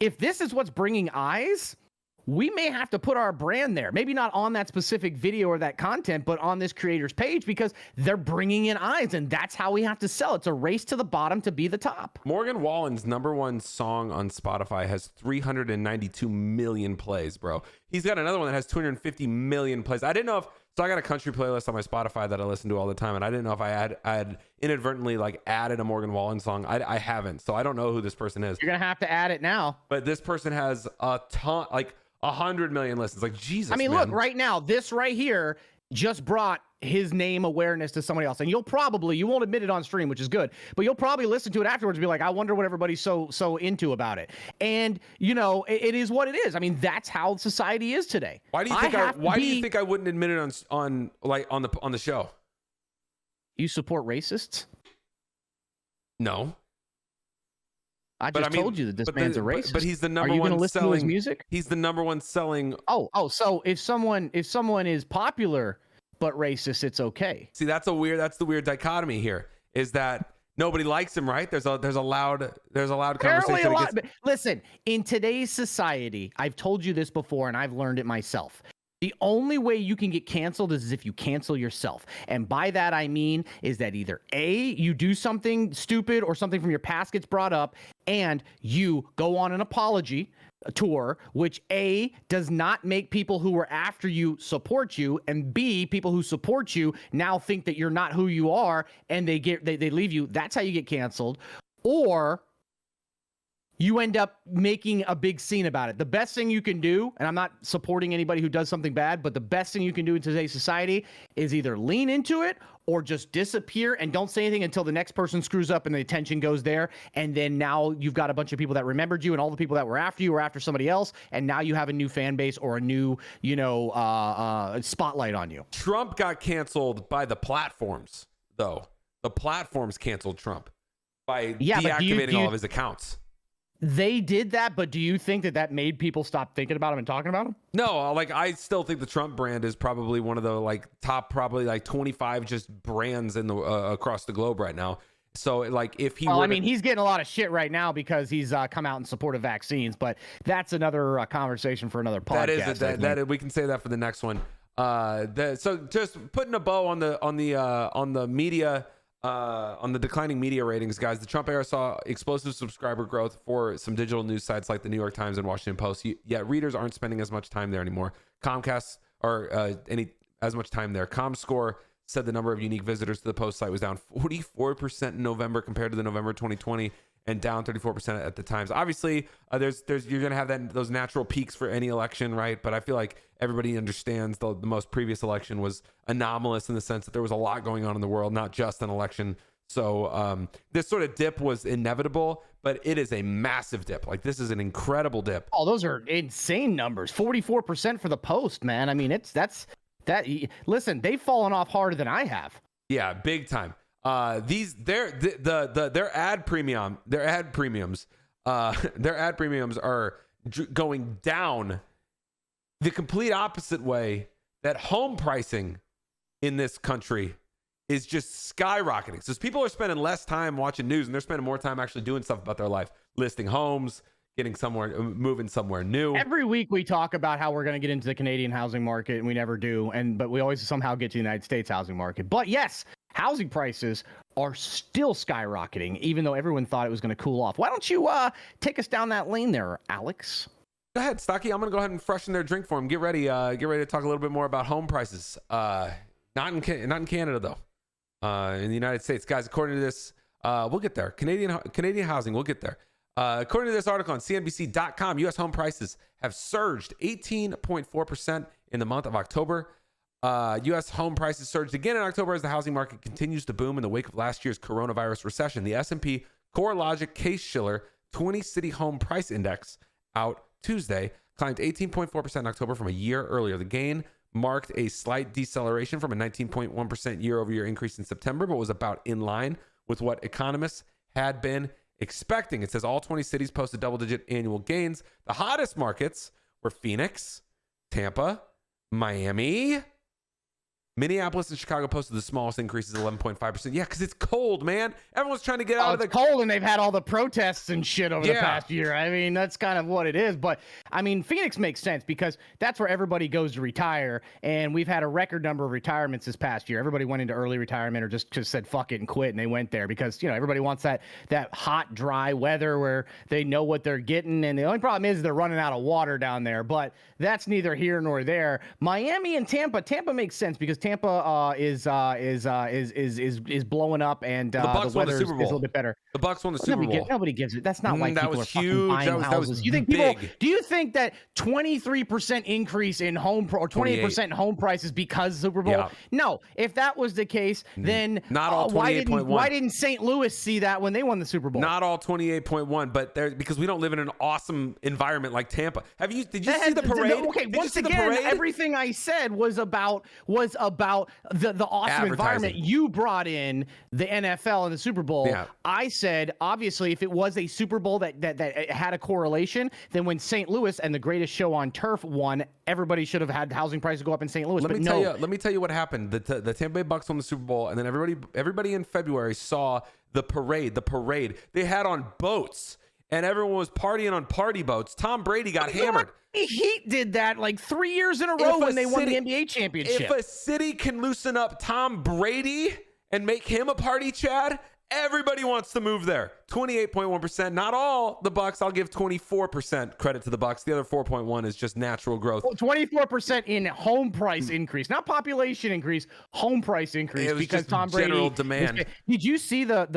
S3: If this is what's bringing eyes, we may have to put our brand there. Maybe not on that specific video or that content, but on this creator's page, because they're bringing in eyes, and that's how we have to sell. It's a race to the bottom to be the top.
S1: Morgan Wallen's #1 song on Spotify has 392 million plays, bro. He's got another one that has 250 million plays. I didn't know if, so I got a country playlist on my Spotify that I listen to all the time, and I didn't know if I had inadvertently like added a Morgan Wallen song. I haven't, so I don't know who this person is.
S3: You're gonna have to add it now.
S1: But this person has a ton, like 100 million listens. Like, Jesus,
S3: I mean,
S1: man.
S3: look, right now, this right here just brought his name awareness to somebody else. And you won't admit it on stream, which is good, but you'll probably listen to it afterwards and be like, I wonder what everybody's so into about it. And, you know, it is what it is. I mean, that's how society is today.
S1: Why do you think I wouldn't admit it on the show?
S3: You support racists?
S1: No.
S3: I told you that this man's a racist.
S1: But he's the number one.
S3: Are you going to listen to his music?
S1: He's the #1 selling.
S3: So if someone is popular but racist, it's okay.
S1: See, that's the weird dichotomy here. Is that nobody likes him, right? There's a loud conversation.
S3: Listen, in today's society, I've told you this before, and I've learned it myself. The only way you can get canceled is if you cancel yourself. And by that, I mean is that either A, you do something stupid or something from your past gets brought up, and you go on an apology tour, which A, does not make people who were after you support you, and B, people who support you now think that you're not who you are, and they leave you. That's how you get canceled. Or you end up making a big scene about it. The best thing you can do, and I'm not supporting anybody who does something bad, but the best thing you can do in today's society is either lean into it or just disappear and don't say anything until the next person screws up and the attention goes there. And then now you've got a bunch of people that remembered you, and all the people that were after you were after somebody else. And now you have a new fan base or a new, spotlight on you.
S1: Trump got canceled by the platforms, though. The platforms canceled Trump by deactivating all of his accounts.
S3: They did that, but do you think that made people stop thinking about him and talking about him?
S1: No, like I still think the Trump brand is probably one of the top 25 just brands in the across the globe right now. So if he
S3: he's getting a lot of shit right now because he's come out in support of vaccines, but that's another conversation for another podcast.
S1: That we can say that for the next one. So just putting a bow on the media. On the declining media ratings, guys, the Trump era saw explosive subscriber growth for some digital news sites like the New York Times and Washington Post. Yet readers aren't spending as much time there anymore. Comcast or as much time there. ComScore said the number of unique visitors to the Post site was down 44% in November compared to the November 2020, and down 34% at the Times. Obviously, you're gonna have those natural peaks for any election, right? But I feel like everybody understands the most previous election was anomalous in the sense that there was a lot going on in the world, not just an election. So this sort of dip was inevitable, but it is a massive dip. Like, this is an incredible dip.
S3: Oh, those are insane numbers. 44% for the Post, man. I mean, listen, they've fallen off harder than I have.
S1: Yeah, big time. Their ad premiums are going down the complete opposite way that home pricing in this country is just skyrocketing. So people are spending less time watching news and they're spending more time actually doing stuff about their life, listing homes, getting somewhere, moving somewhere new.
S3: Every week we talk about how we're going to get into the Canadian housing market, and we never do. But we always somehow get to the United States housing market. But yes, housing prices are still skyrocketing, even though everyone thought it was going to cool off. Why don't you take us down that lane there, Alex?
S1: Go ahead, Stocky. I'm going to go ahead and freshen their drink for them. Get ready to talk a little bit more about home prices. Not in Canada though. In the United States, guys. According to this, we'll get there. Canadian housing, we'll get there. According to this article on CNBC.com, U.S. home prices have surged 18.4% in the month of October. U.S. home prices surged again in October as the housing market continues to boom in the wake of last year's coronavirus recession. The S&P CoreLogic Case-Shiller 20-City Home Price Index out Tuesday climbed 18.4% in October from a year earlier. The gain marked a slight deceleration from a 19.1% year-over-year increase in September, but was about in line with what economists had been expecting. It says all 20 cities posted double-digit annual gains. The hottest markets were Phoenix, Tampa, Miami, Minneapolis, and Chicago posted the smallest increases, 11.5%. Yeah, because it's cold, man. Everyone's trying to get out of the
S3: cold, and they've had all the protests and shit over the past year. I mean, that's kind of what it is. But I mean, Phoenix makes sense because that's where everybody goes to retire, and we've had a record number of retirements this past year. Everybody went into early retirement or just said fuck it and quit, and they went there because everybody wants that hot, dry weather where they know what they're getting. And the only problem is they're running out of water down there. But that's neither here nor there. Miami and Tampa. Tampa makes sense because Tampa is blowing up, and the weather is a little bit better.
S1: The Bucks won the Super Bowl.
S3: Nobody gives it. That's not why
S1: that
S3: people
S1: was
S3: are
S1: huge.
S3: fucking buying houses.
S1: You think big.
S3: Do you think that 23% increase in or 28% in home prices because Super Bowl?
S1: Yeah.
S3: No. If that was the case, then
S1: not all 28.1.
S3: Why didn't St. Louis see that when they won the Super Bowl?
S1: Not all 28.1, but because we don't live in an awesome environment like Tampa. Did you see the parade?
S3: Okay, once again, everything I said was about the awesome environment. You brought in the NFL and the Super Bowl.
S1: Yeah.
S3: I said, obviously, if it was a Super Bowl that had a correlation, then when St. Louis and the greatest show on turf won, everybody should have had housing prices go up in St. Louis.
S1: Let me tell you what happened. The Tampa Bay Bucks won the Super Bowl, and then everybody in February saw the parade. The parade they had on boats, and everyone was partying on party boats. Tom Brady got hammered.
S3: Heat did that like 3 years in a row when they won the NBA championship.
S1: If a city can loosen up Tom Brady and make him a party Chad, everybody wants to move there. 28.1%. Not all the Bucks. I'll give 24% credit to the Bucks. The other 4.1 is just natural growth.
S3: Well, 24% in home price increase, not population increase, home price increase.
S1: It was
S3: because
S1: just
S3: Tom Brady
S1: general demand.
S3: Did you see the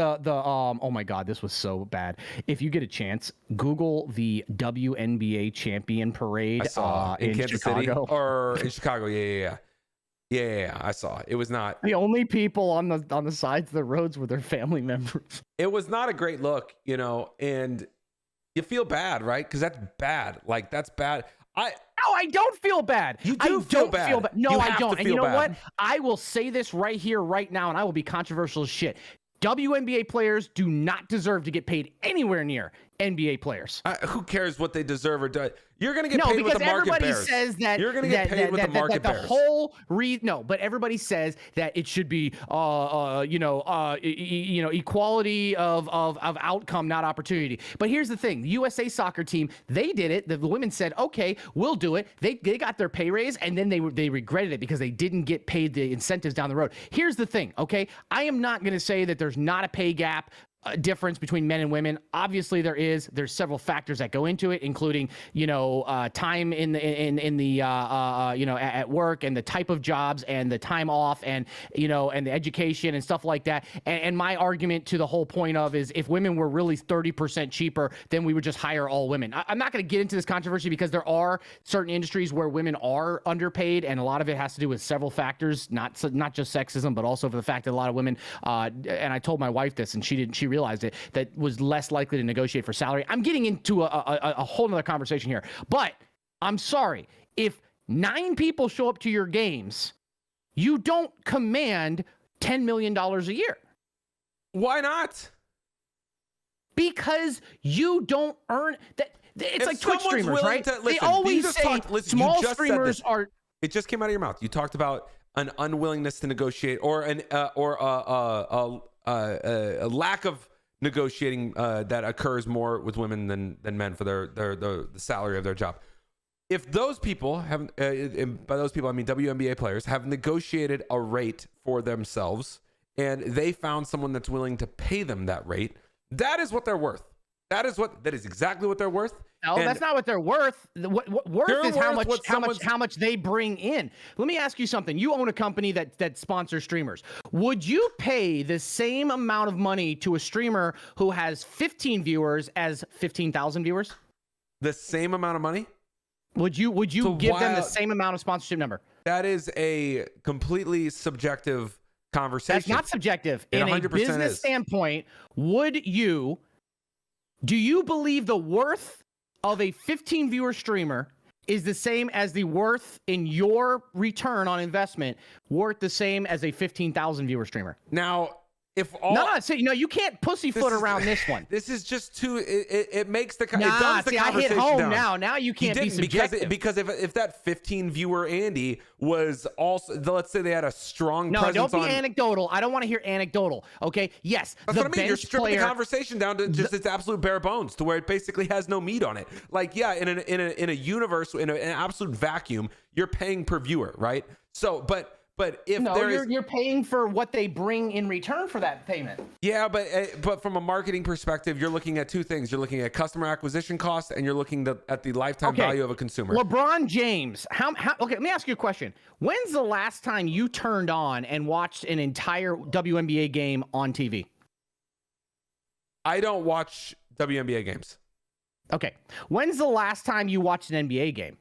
S3: oh my God, this was so bad. If you get a chance, Google the Wnba champion parade.
S1: I saw in Kansas
S3: Chicago.
S1: City or in Chicago. Yeah, I saw it. It was not
S3: the only people on the sides of the roads were their family members.
S1: It was not a great look, and you feel bad, right? Because that's bad. Like, that's bad. No,
S3: I don't feel bad.
S1: You do feel bad.
S3: No, I don't. And you know
S1: bad.
S3: what? I will say this right here, right now, and I will be controversial as shit. WNBA players do not deserve to get paid anywhere near NBA players.
S1: Who cares what they deserve or do? You're going to get paid with the market bears.
S3: Says that
S1: you're going to get paid with the market bears.
S3: But everybody says that it should be, equality of outcome, not opportunity. But here's the thing: the USA soccer team, they did it. The women said, "Okay, we'll do it." They got their pay raise, and then they regretted it because they didn't get paid the incentives down the road. Here's the thing, okay? I am not going to say that there's not a pay gap. Difference between men and women. Obviously there is. There's several factors that go into it, including time at work, and the type of jobs, and the time off, and and the education and stuff like that. And my argument to the whole point of is, if women were really 30% cheaper, then we would just hire all women. I'm not going to get into this controversy because there are certain industries where women are underpaid, and a lot of it has to do with several factors, not just sexism, but also for the fact that a lot of women and I told my wife this, and she realized it, that was less likely to negotiate for salary. I'm getting into a whole nother conversation here, but I'm sorry. If 9 people show up to your games, you don't command $10 million a year.
S1: Why not?
S3: Because you don't earn that. It's like Twitch streamers, right? They always say small streamers are.
S1: It just came out of your mouth. You talked about an unwillingness to negotiate, or a lack of negotiating that occurs more with women than men for the salary of their job. If those people have, and by those people I mean WNBA players, have negotiated a rate for themselves, and they found someone that's willing to pay them that rate, that is what they're worth. That is exactly what they're worth.
S3: No, that's not what they're worth. Worth is how much they bring in. Let me ask you something. You own a company that sponsors streamers. Would you pay the same amount of money to a streamer who has 15 viewers as 15,000 viewers?
S1: The same amount of money?
S3: Would you give them the same amount of sponsorship number? That
S1: is a completely subjective conversation.
S3: That's not subjective. In a business standpoint, do you believe the worth of a 15 viewer streamer is the same as the worth in your return on investment, worth the same as a 15,000 viewer streamer?
S2: Now, if all
S3: you can't pussyfoot around this one.
S1: This is just too. It makes the.
S3: Nah,
S1: it does the
S3: I hit home
S1: down.
S3: now you can't be subjective.
S1: Because if that 15 viewer Andy was also, let's say they had a strong presence.
S3: Don't be anecdotal. I don't want to hear anecdotal. Okay. Yes.
S1: That's what I mean. You're stripping the conversation down to just its absolute bare bones, to where it basically has no meat on it. Like, yeah, in a universe, in an absolute vacuum, you're paying per viewer, right? So, but if
S3: you're paying for what they bring in return for that payment.
S1: Yeah, but from a marketing perspective, you're looking at two things. You're looking at customer acquisition cost, and you're looking at the lifetime value of a consumer.
S3: LeBron James, okay, let me ask you a question. When's the last time you turned on and watched an entire WNBA game on TV?
S1: I don't watch WNBA games.
S3: Okay. When's the last time you watched an NBA game?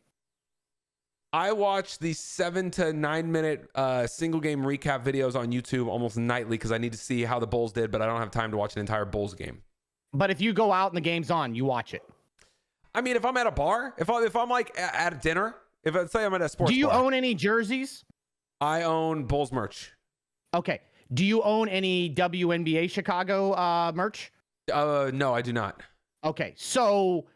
S1: I watch the 7 to 9 minute single game recap videos on YouTube almost nightly because I need to see how the Bulls did, but I don't have time to watch an entire Bulls game.
S3: But if you go out and the game's on, you watch it.
S1: I mean, if I'm at a bar, if I'm like at a dinner, if I say I'm at a sports bar.
S3: Do you own any jerseys?
S1: I own Bulls merch.
S3: Okay. Do you own any WNBA Chicago merch?
S1: No, I do not.
S3: Okay. So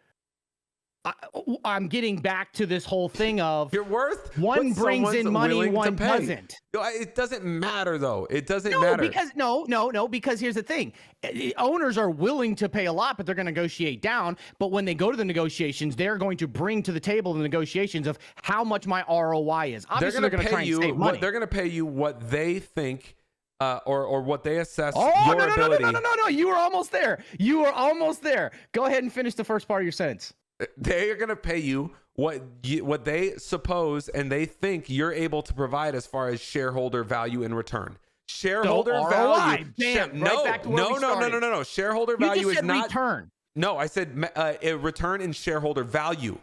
S3: I'm getting back to this whole thing of
S1: your worth.
S3: One brings in money, one doesn't.
S1: It doesn't matter though. It doesn't matter.
S3: Because here's the thing. Owners are willing to pay a lot, but they're going to negotiate down. But when they go to the negotiations, they're going to bring to the table the negotiations of how much my ROI is. Obviously, they're going to try and save money.
S1: They're going to pay you what they think or what they assess
S3: your
S1: ability.
S3: No. You were almost there. Go ahead and finish the first part of your sentence.
S1: They are going to pay you what they suppose and they think you're able to provide as far as shareholder value in return. Shareholder value. No. Shareholder value is not
S3: return.
S1: No, I said a return in shareholder value.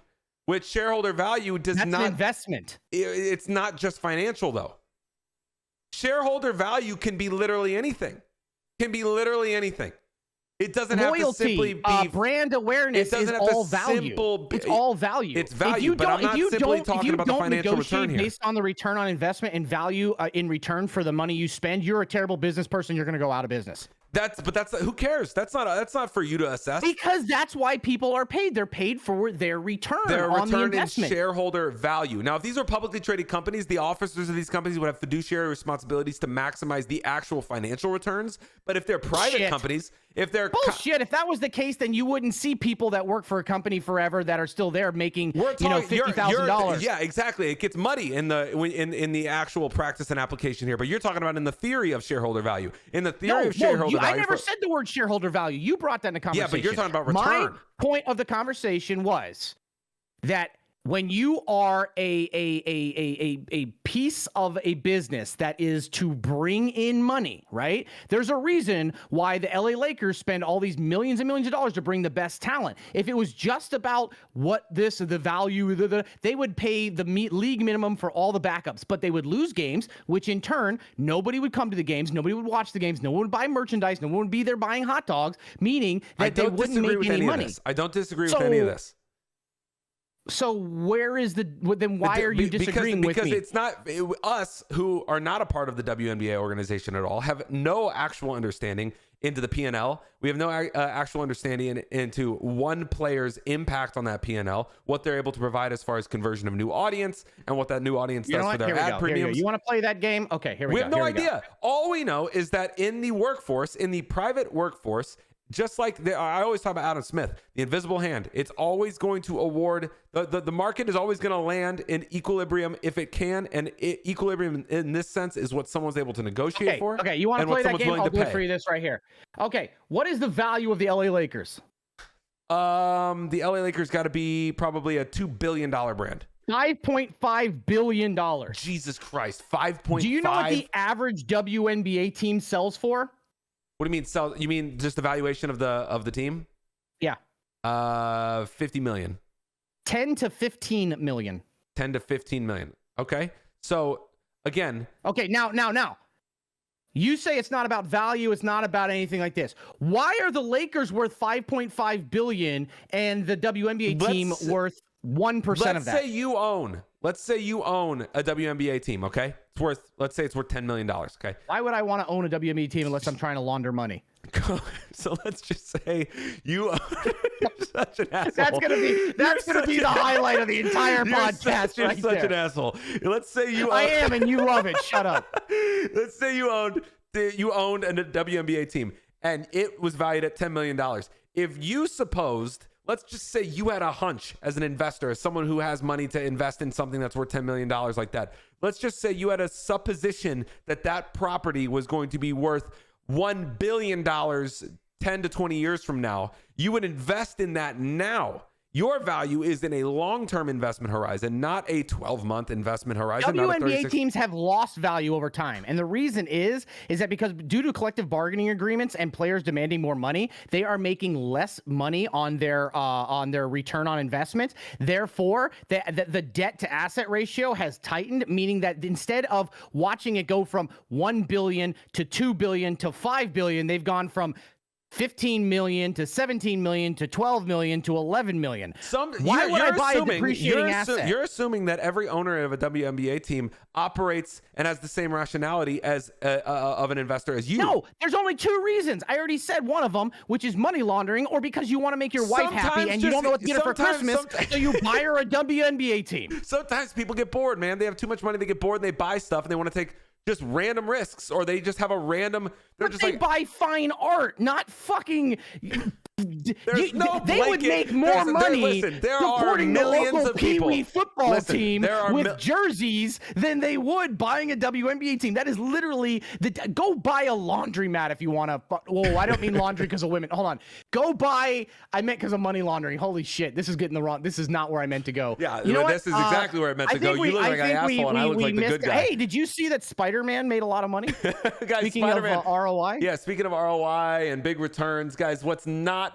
S1: Which shareholder value does not.
S3: That's an investment.
S1: It's not just financial though. Shareholder value can be literally anything. It doesn't have to simply be
S3: brand awareness. It's all value. It's all value.
S1: It's value, but I'm not simply talking about the financial return here.
S3: Based on the return on investment and value in return for the money you spend, you're a terrible business person. You're going to go out of business.
S1: That's who cares? That's not for you to assess.
S3: Because that's why people are paid. They're paid for their return on the investment.
S1: In shareholder value. Now, if these are publicly traded companies, the officers of these companies would have fiduciary responsibilities to maximize the actual financial returns. But if they're private companies, if they're
S3: bullshit, if that was the case, then you wouldn't see people that work for a company forever that are still there making $50,000.
S1: Yeah, exactly. It gets muddy in the actual practice and application here. But you're talking about in the theory of shareholder value. In the theory of shareholder value.
S3: I never said the word shareholder value. You brought that in the conversation.
S1: Yeah, but you're talking about return.
S3: My point of the conversation was that when you are a piece of a business that is to bring in money, right? There's a reason why the LA Lakers spend all these millions and millions of dollars to bring the best talent. If it was just about the value, they would pay the league minimum for all the backups, but they would lose games, which in turn, nobody would come to the games, nobody would watch the games, no one would buy merchandise, no one would be there buying hot dogs, meaning that they wouldn't make any money.
S1: I don't disagree with any of this.
S3: So why are you disagreeing with me?
S1: Because it's not us who are not a part of the WNBA organization at all, have no actual understanding into the P&L. We have no actual understanding into one player's impact on that P&L, what they're able to provide as far as conversion of new audience and what that new audience does for their ad premiums.
S3: You want to play that game? Okay, here we go.
S1: We have no idea. All we know is that in the workforce, in the private workforce, just like I always talk about Adam Smith, the invisible hand, it's always going to award, the market is always going to land in equilibrium if it can, and equilibrium in this sense is what someone's able to negotiate for.
S3: Okay, you want to play that game? I'll do it for you this right here. Okay, what is the value of the LA Lakers?
S1: The LA Lakers got to be probably a $2 billion brand.
S3: $5.5 billion.
S1: Jesus Christ, 5.5.
S3: Do you know what the average WNBA team sells for?
S1: What do you mean sell? You mean just the valuation of the team?
S3: Yeah.
S1: 50 million.
S3: 10 to 15 million.
S1: 10 to 15 million. Okay. So again.
S3: Okay. Now. You say it's not about value. It's not about anything like this. Why are the Lakers worth 5.5 billion and the WNBA team worth 1% of that?
S1: Let's say you own a WNBA team. Okay. Let's say it's worth $10 million. Okay.
S3: Why would I want to own a WNBA team unless I'm trying to launder money?
S1: So let's just say you are such an asshole.
S3: That's gonna be the highlight of the entire podcast.
S1: You're such an asshole. Let's say you.
S3: I am, and you love it. Shut up.
S1: Let's say you owned a WNBA team, and it was valued at $10 million. If you supposed, let's just say you had a hunch as an investor, as someone who has money to invest in something that's worth $10 million like that. Let's just say you had a supposition that property was going to be worth $1 billion 10 to 20 years from now. You would invest in that now. Your value is in a long-term investment horizon, not a 12-month investment horizon.
S3: WNBA teams have lost value over time. And the reason is that because due to collective bargaining agreements and players demanding more money, they are making less money on their return on investment. Therefore, the debt to asset ratio has tightened, meaning that instead of watching it go from 1 billion to 2 billion to 5 billion, they've gone from 15 million to 17 million to 12 million to 11 million. Why would I buy a depreciating asset?
S1: You're assuming that every owner of a WNBA team operates and has the same rationality as of an investor as you.
S3: No, there's only two reasons. I already said one of them, which is money laundering, or because you want to make your wife happy and you don't know what to get her for Christmas, so you buy her a WNBA team.
S1: Sometimes people get bored, man. They have too much money, they get bored, and they buy stuff, and they want to take just random risks, or they just have a random.
S3: They buy fine art, not fucking.
S1: There's no
S3: they would make more money supporting the local Pee-wee football team with jerseys than they would buying a WNBA team. That is literally go buy a laundromat if you want to. Whoa, I don't mean laundry because of women. Hold on. Go buy. I meant because of money laundering. Holy shit, this is getting the wrong. This is not where I meant to go.
S1: Yeah, you know this is exactly where I meant to go. You look like an asshole, and I look like the good guy.
S3: Hey, did you see that Spider-Man made a lot of money?
S1: Guys,
S3: speaking of ROI.
S1: Yeah, speaking of ROI and big returns, guys, what's not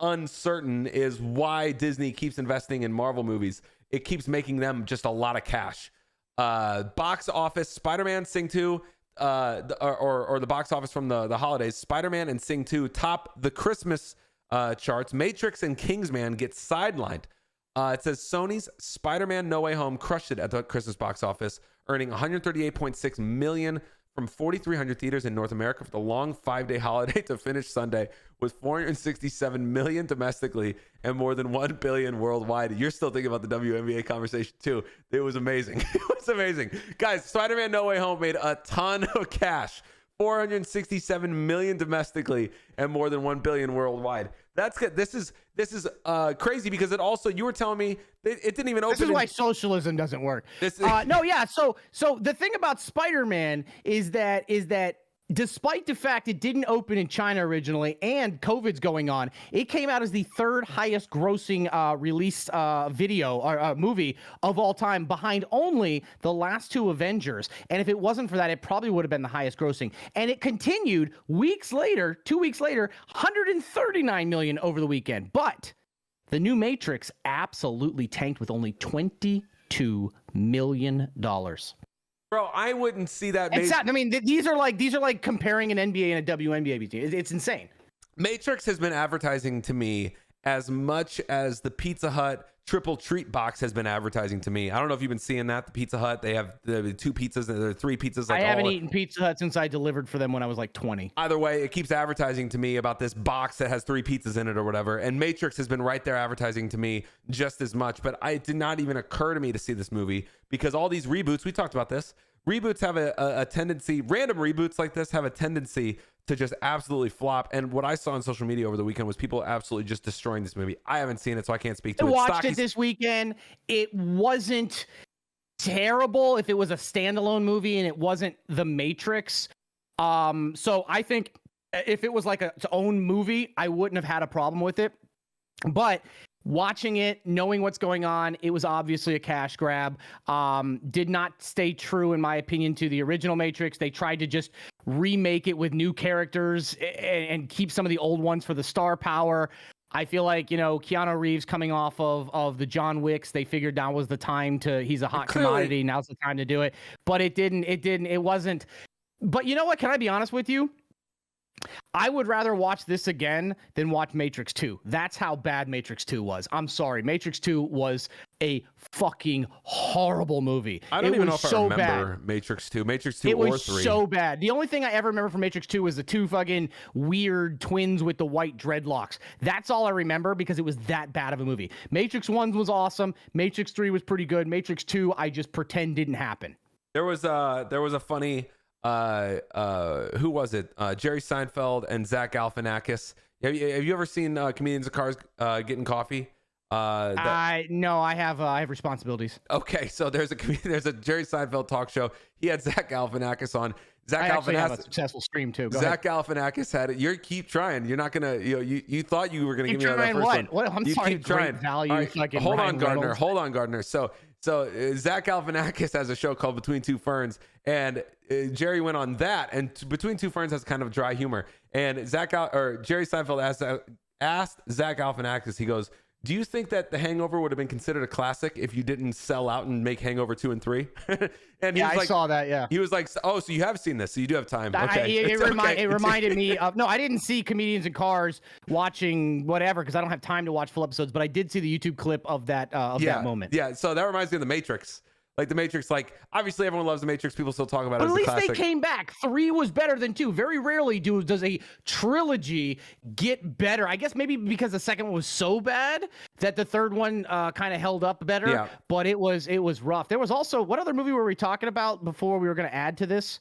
S1: uncertain is why Disney keeps investing in Marvel movies. It keeps making them just a lot of cash. Box office, Spider-Man, Sing 2, or the box office from the holidays, Spider-Man and Sing 2 top the Christmas charts. Matrix and Kingsman get sidelined. It says Sony's Spider-Man No Way Home crushed it at the Christmas box office, earning $138.6 million from 4,300 theaters in North America for the long 5-day holiday to finish Sunday with $467 million domestically and more than $1 billion worldwide. You're still thinking about the WNBA conversation too. It was amazing. It was amazing. Guys, Spider-Man No Way Home made a ton of cash. $467 million domestically and more than $1 billion worldwide. That's good. This is crazy because it also, you were telling me it didn't even open.
S3: This is why socialism doesn't work. No, yeah. So the thing about Spider-Man is that despite the fact it didn't open in China originally and COVID's going on, it came out as the third highest grossing release video or movie of all time, behind only the last two Avengers. And if it wasn't for that, it probably would have been the highest grossing. And it continued 2 weeks later, $139 million over the weekend. But the new Matrix absolutely tanked with only $22 million.
S1: Bro, I wouldn't see that.
S3: I mean, these are like comparing an NBA and a WNBA team. It's insane.
S1: Matrix has been advertising to me as much as the Pizza Hut triple treat box has been advertising to me. I don't know if you've been seeing that. The Pizza Hut, they have the 2 pizzas and there are 3 pizzas.
S3: I haven't eaten Pizza Hut since I delivered for them when I was like 20.
S1: Either way, it keeps advertising to me about this box that has 3 pizzas in it or whatever. And Matrix has been right there advertising to me just as much. But it did not even occur to me to see this movie because all these reboots, we talked about this, reboots have a tendency, random reboots like this have a tendency to just absolutely flop. And what I saw on social media over the weekend was people absolutely just destroying this movie. I haven't seen it, so I can't speak to it.
S3: I watched it this weekend. It wasn't terrible if it was a standalone movie and it wasn't The Matrix. So I think if it was like its own movie, I wouldn't have had a problem with it. But watching it, knowing what's going on, it was obviously a cash grab. Did not stay true, in my opinion, to the original Matrix. They tried to just remake it with new characters and keep some of the old ones for the star power. I feel like, Keanu Reeves coming off of the John Wicks, they figured now was the time he's a hot commodity. Now's the time to do it. But it wasn't. But you know what? Can I be honest with you? I would rather watch this again than watch Matrix 2. That's how bad Matrix 2 was. I'm sorry. Matrix 2 was a fucking horrible movie.
S1: I don't even know if I remember Matrix 2. Matrix 2 or 3.
S3: It was so bad. The only thing I ever remember from Matrix 2 was the two fucking weird twins with the white dreadlocks. That's all I remember because it was that bad of a movie. Matrix 1 was awesome. Matrix 3 was pretty good. Matrix 2, I just pretend didn't happen.
S1: There was a funny who was it? Jerry Seinfeld and Zach Galifianakis. Have you ever seen comedians in cars getting coffee?
S3: No, I have responsibilities.
S1: Okay, so there's a Jerry Seinfeld talk show. He had Zach Galifianakis on.
S3: I actually have a successful stream too.
S1: Zach Galifianakis had it. You keep trying. You're not gonna. You thought you were gonna give me that first one.
S3: What? I'm sorry. Keep trying. Value. Right,
S1: hold on, Gardner. Hold on, Gardner. So Zach Galifianakis has a show called Between Two Ferns, and Jerry went on that. And Between Two Ferns has kind of dry humor. And Jerry Seinfeld asked Zach Galifianakis. He goes, "Do you think that The Hangover would have been considered a classic if you didn't sell out and make Hangover 2 and 3?" And he was
S3: I saw that. Yeah.
S1: He was like, "Oh, so you have seen this? So you do have time?" Okay.
S3: It reminded me of. No, I didn't see comedians in cars watching whatever because I don't have time to watch full episodes. But I did see the YouTube clip of that that moment.
S1: Yeah. So that reminds me of The Matrix. Like The Matrix, obviously everyone loves The Matrix. People still talk about it as a classic.
S3: At least they came back. 3 was better than 2. Very rarely does a trilogy get better. I guess maybe because the second one was so bad that the third one kind of held up better.
S1: Yeah.
S3: But it was rough. There was also, what other movie were we talking about before we were going to add to this?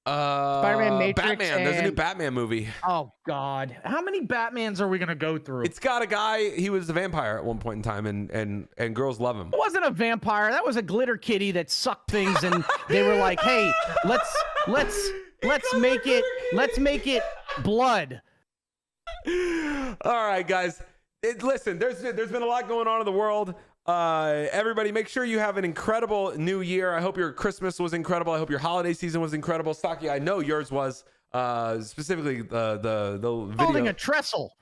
S3: Spider-Man, Matrix,
S1: Batman. There's a new Batman movie.
S3: Oh God, how many Batmans are we gonna go through?
S1: It's got a guy. He was a vampire at one point in time, and girls love him.
S3: It wasn't a vampire. That was a glitter kitty that sucked things, and they were like, "Hey, let's make it blood."
S1: All right, guys. Listen, there's been a lot going on in the world. Everybody, make sure you have an incredible new year. I hope your Christmas was incredible. I hope your holiday season was incredible. Stocky, I know yours was. Specifically the video.
S3: Building a trestle.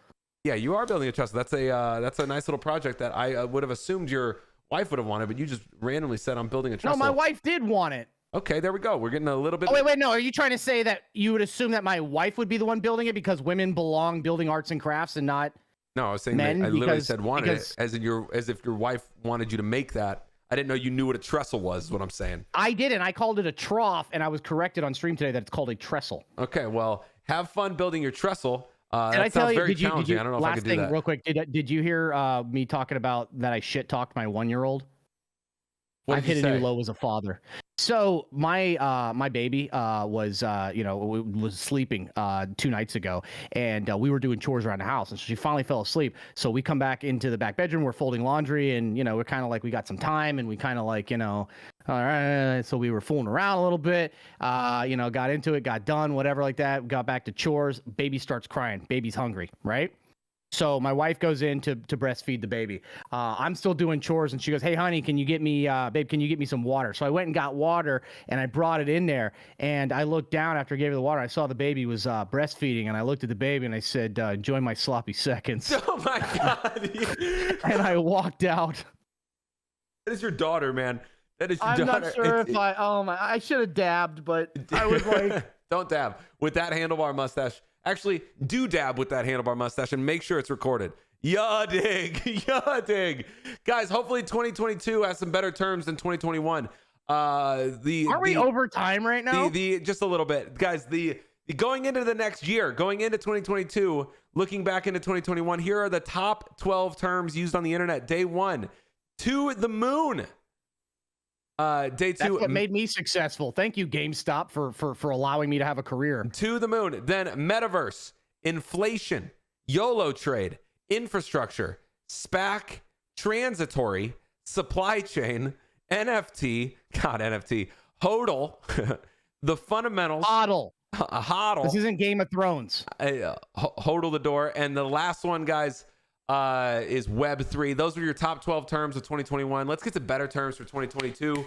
S1: Yeah, you are building a trestle. That's a nice little project that I would have assumed your wife would have wanted, but you just randomly said I'm building a trestle.
S3: No, my wife did want it.
S1: Okay, there we go. We're getting a little bit.
S3: Oh, wait, no. Are you trying to say that you would assume that my wife would be the one building it because women belong building arts and crafts and not?
S1: No, I was saying that I literally said wanted it as if your wife wanted you to make that. I didn't know you knew what a trestle was, is what I'm saying.
S3: I didn't. I called it a trough, and I was corrected on stream today that it's called a trestle.
S1: Okay, well, have fun building your trestle.
S3: And I tell you,
S1: very challenging. I don't know if I could do that.
S3: Last thing, real quick, did you hear me talking about that I shit talked my 1-year-old? I've hit a new low as a father. So my baby was sleeping 2 nights ago, and we were doing chores around the house, and so she finally fell asleep. So we come back into the back bedroom, we're folding laundry, and we're kind of like, we got some time, and we kind of like, all right. So we were fooling around a little bit, got into it, got done, whatever like that. Got back to chores. Baby starts crying. Baby's hungry, right? So my wife goes in to breastfeed the baby. I'm still doing chores, and she goes, "Hey, honey, can you get me, babe, can you get me some water?" So I went and got water, and I brought it in there. And I looked down after I gave her the water. I saw the baby was breastfeeding, and I looked at the baby, and I said, "Enjoy my sloppy seconds."
S1: Oh my God!
S3: And I walked out.
S1: That is your daughter, man. That is your
S3: daughter. I'm not sure if I should have dabbed, but I was like,
S1: don't dab with that handlebar mustache. Actually, do dab with that handlebar mustache and make sure it's recorded. Ya dig. Guys, hopefully 2022 has some better terms than 2021. Are we over time right now? Just a little bit. Guys, going into the next year, going into 2022, looking back into 2021, here are the top 12 terms used on the internet. Day 1, to the moon. Day 2.
S3: That's what made me successful. Thank you, GameStop, for allowing me to have a career.
S1: To the moon. Then metaverse, inflation, YOLO trade, infrastructure, SPAC, transitory, supply chain, NFT, HODL, the fundamentals.
S3: HODL.
S1: HODL.
S3: This isn't Game of Thrones.
S1: HODL the door. And the last one, guys, is Web3. Those are your top 12 terms of 2021. Let's get to better terms for 2022.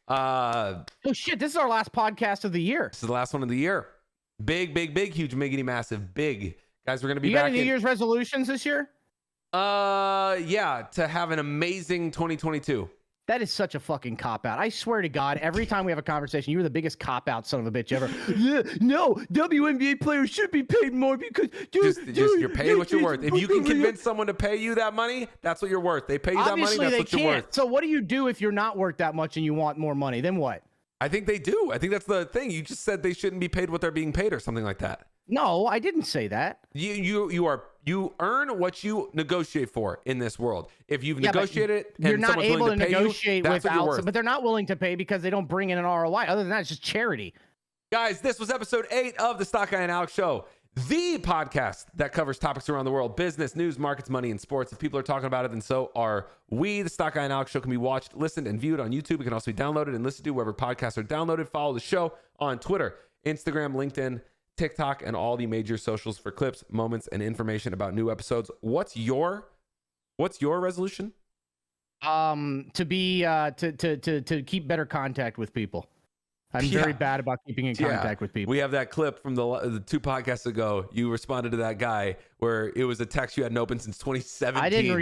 S3: Oh shit, this is our last podcast of the year.
S1: This is the last one of the year. Big, huge, miggity, massive, big. Guys, we're going to be
S3: back. You got any New Year's resolutions this year?
S1: Yeah, to have an amazing 2022.
S3: That is such a fucking cop-out. I swear to God, every time we have a conversation, you're the biggest cop-out son of a bitch ever. Yeah, no, WNBA players should be paid more because...
S1: Just you're paying what you're worth. If you can convince someone to pay you that money, that's what you're worth. They pay you
S3: Obviously,
S1: that money, that's what you're worth.
S3: So what do you do if you're not worth that much and you want more money? Then what?
S1: I think they do. I think that's the thing. You just said they shouldn't be paid what they're being paid or something like that.
S3: No, I didn't say that.
S1: You earn what you negotiate for in this world. If you've negotiated it,
S3: you're not able to negotiate without. But they're not willing to pay because they don't bring in an ROI. Other than that, it's just charity.
S1: Guys, this was episode 8 of the Stock Guy and Alex Show, the podcast that covers topics around the world: business, news, markets, money, and sports. If people are talking about it, then so are we. The Stock Guy and Alex Show can be watched, listened, and viewed on YouTube. It can also be downloaded and listened to wherever podcasts are downloaded. Follow the show on Twitter, Instagram, LinkedIn, TikTok, and all the major socials for clips, moments, and information about new episodes. What's your resolution?
S3: To keep better contact with people. I'm very bad about keeping in contact with people.
S1: We have that clip from the 2 podcasts ago. You responded to that guy where it was a text you hadn't opened since 2017.
S3: I didn't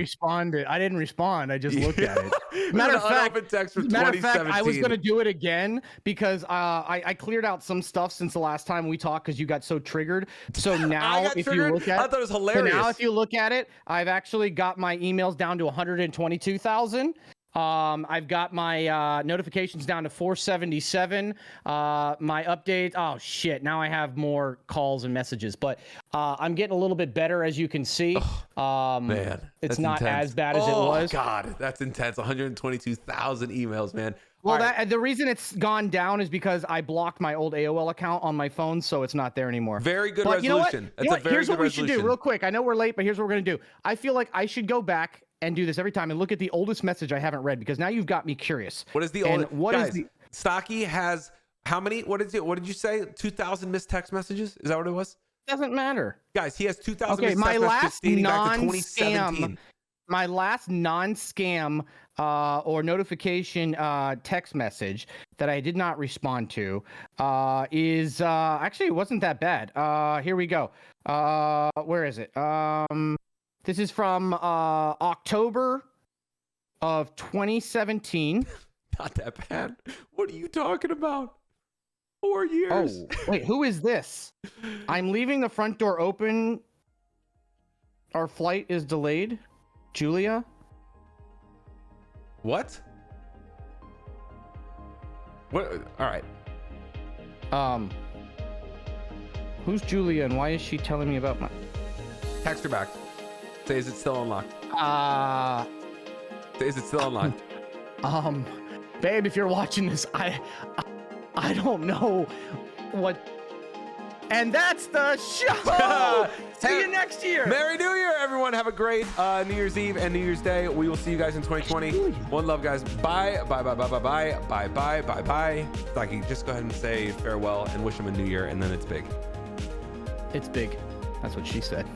S3: respond. I just looked at it. Matter of fact,
S1: text from
S3: I was going to do it again because I cleared out some stuff since the last time we talked because you got so triggered. So now if you look at it,
S1: I thought it was hilarious.
S3: So now if you look at it, I've actually got my emails down to 122,000. I've got my notifications down to 477. My updates, oh shit, now I have more calls and messages, but I'm getting a little bit better, as you can see.
S1: Man,
S3: it's not intense. As bad as it was.
S1: Oh god, that's intense. 122,000 emails, man.
S3: Well, the reason it's gone down is because I blocked my old AOL account on my phone, so it's not there anymore.
S1: Very good resolution.
S3: You know what? Here's what we should do real quick. I know we're late, but here's what we're gonna do. I feel like I should go back and do this every time and look at the oldest message I haven't read, because now you've got me curious.
S1: What is the oldest? Stocky has how many? What did you say? 2,000 missed text messages? Is that what it was?
S3: Doesn't matter.
S1: Guys, he has 2,000 missed text messages dating back to 2017.
S3: My last non-scam or notification text message that I did not respond to is actually, it wasn't that bad. Here we go. Where is it? This is from October of 2017.
S1: Not that bad. What are you talking about? 4 years.
S3: Oh, wait, who is this? I'm leaving the front door open. Our flight is delayed. Julia?
S1: What? What? All right.
S3: Who's Julia and why is she telling me about my...
S1: Text her back. Say, is it still unlocked? Say, is it still unlocked?
S3: Babe, if you're watching this, I don't know what. And that's the show. See you next year.
S1: Merry New Year, everyone. Have a great New Year's Eve and New Year's Day. We will see you guys in 2020. One love, guys. Bye. Bye, bye, bye, bye, bye. Bye, bye, bye, bye. Stocky, just go ahead and say farewell and wish him a new year, and then it's big.
S3: It's big. That's what she said.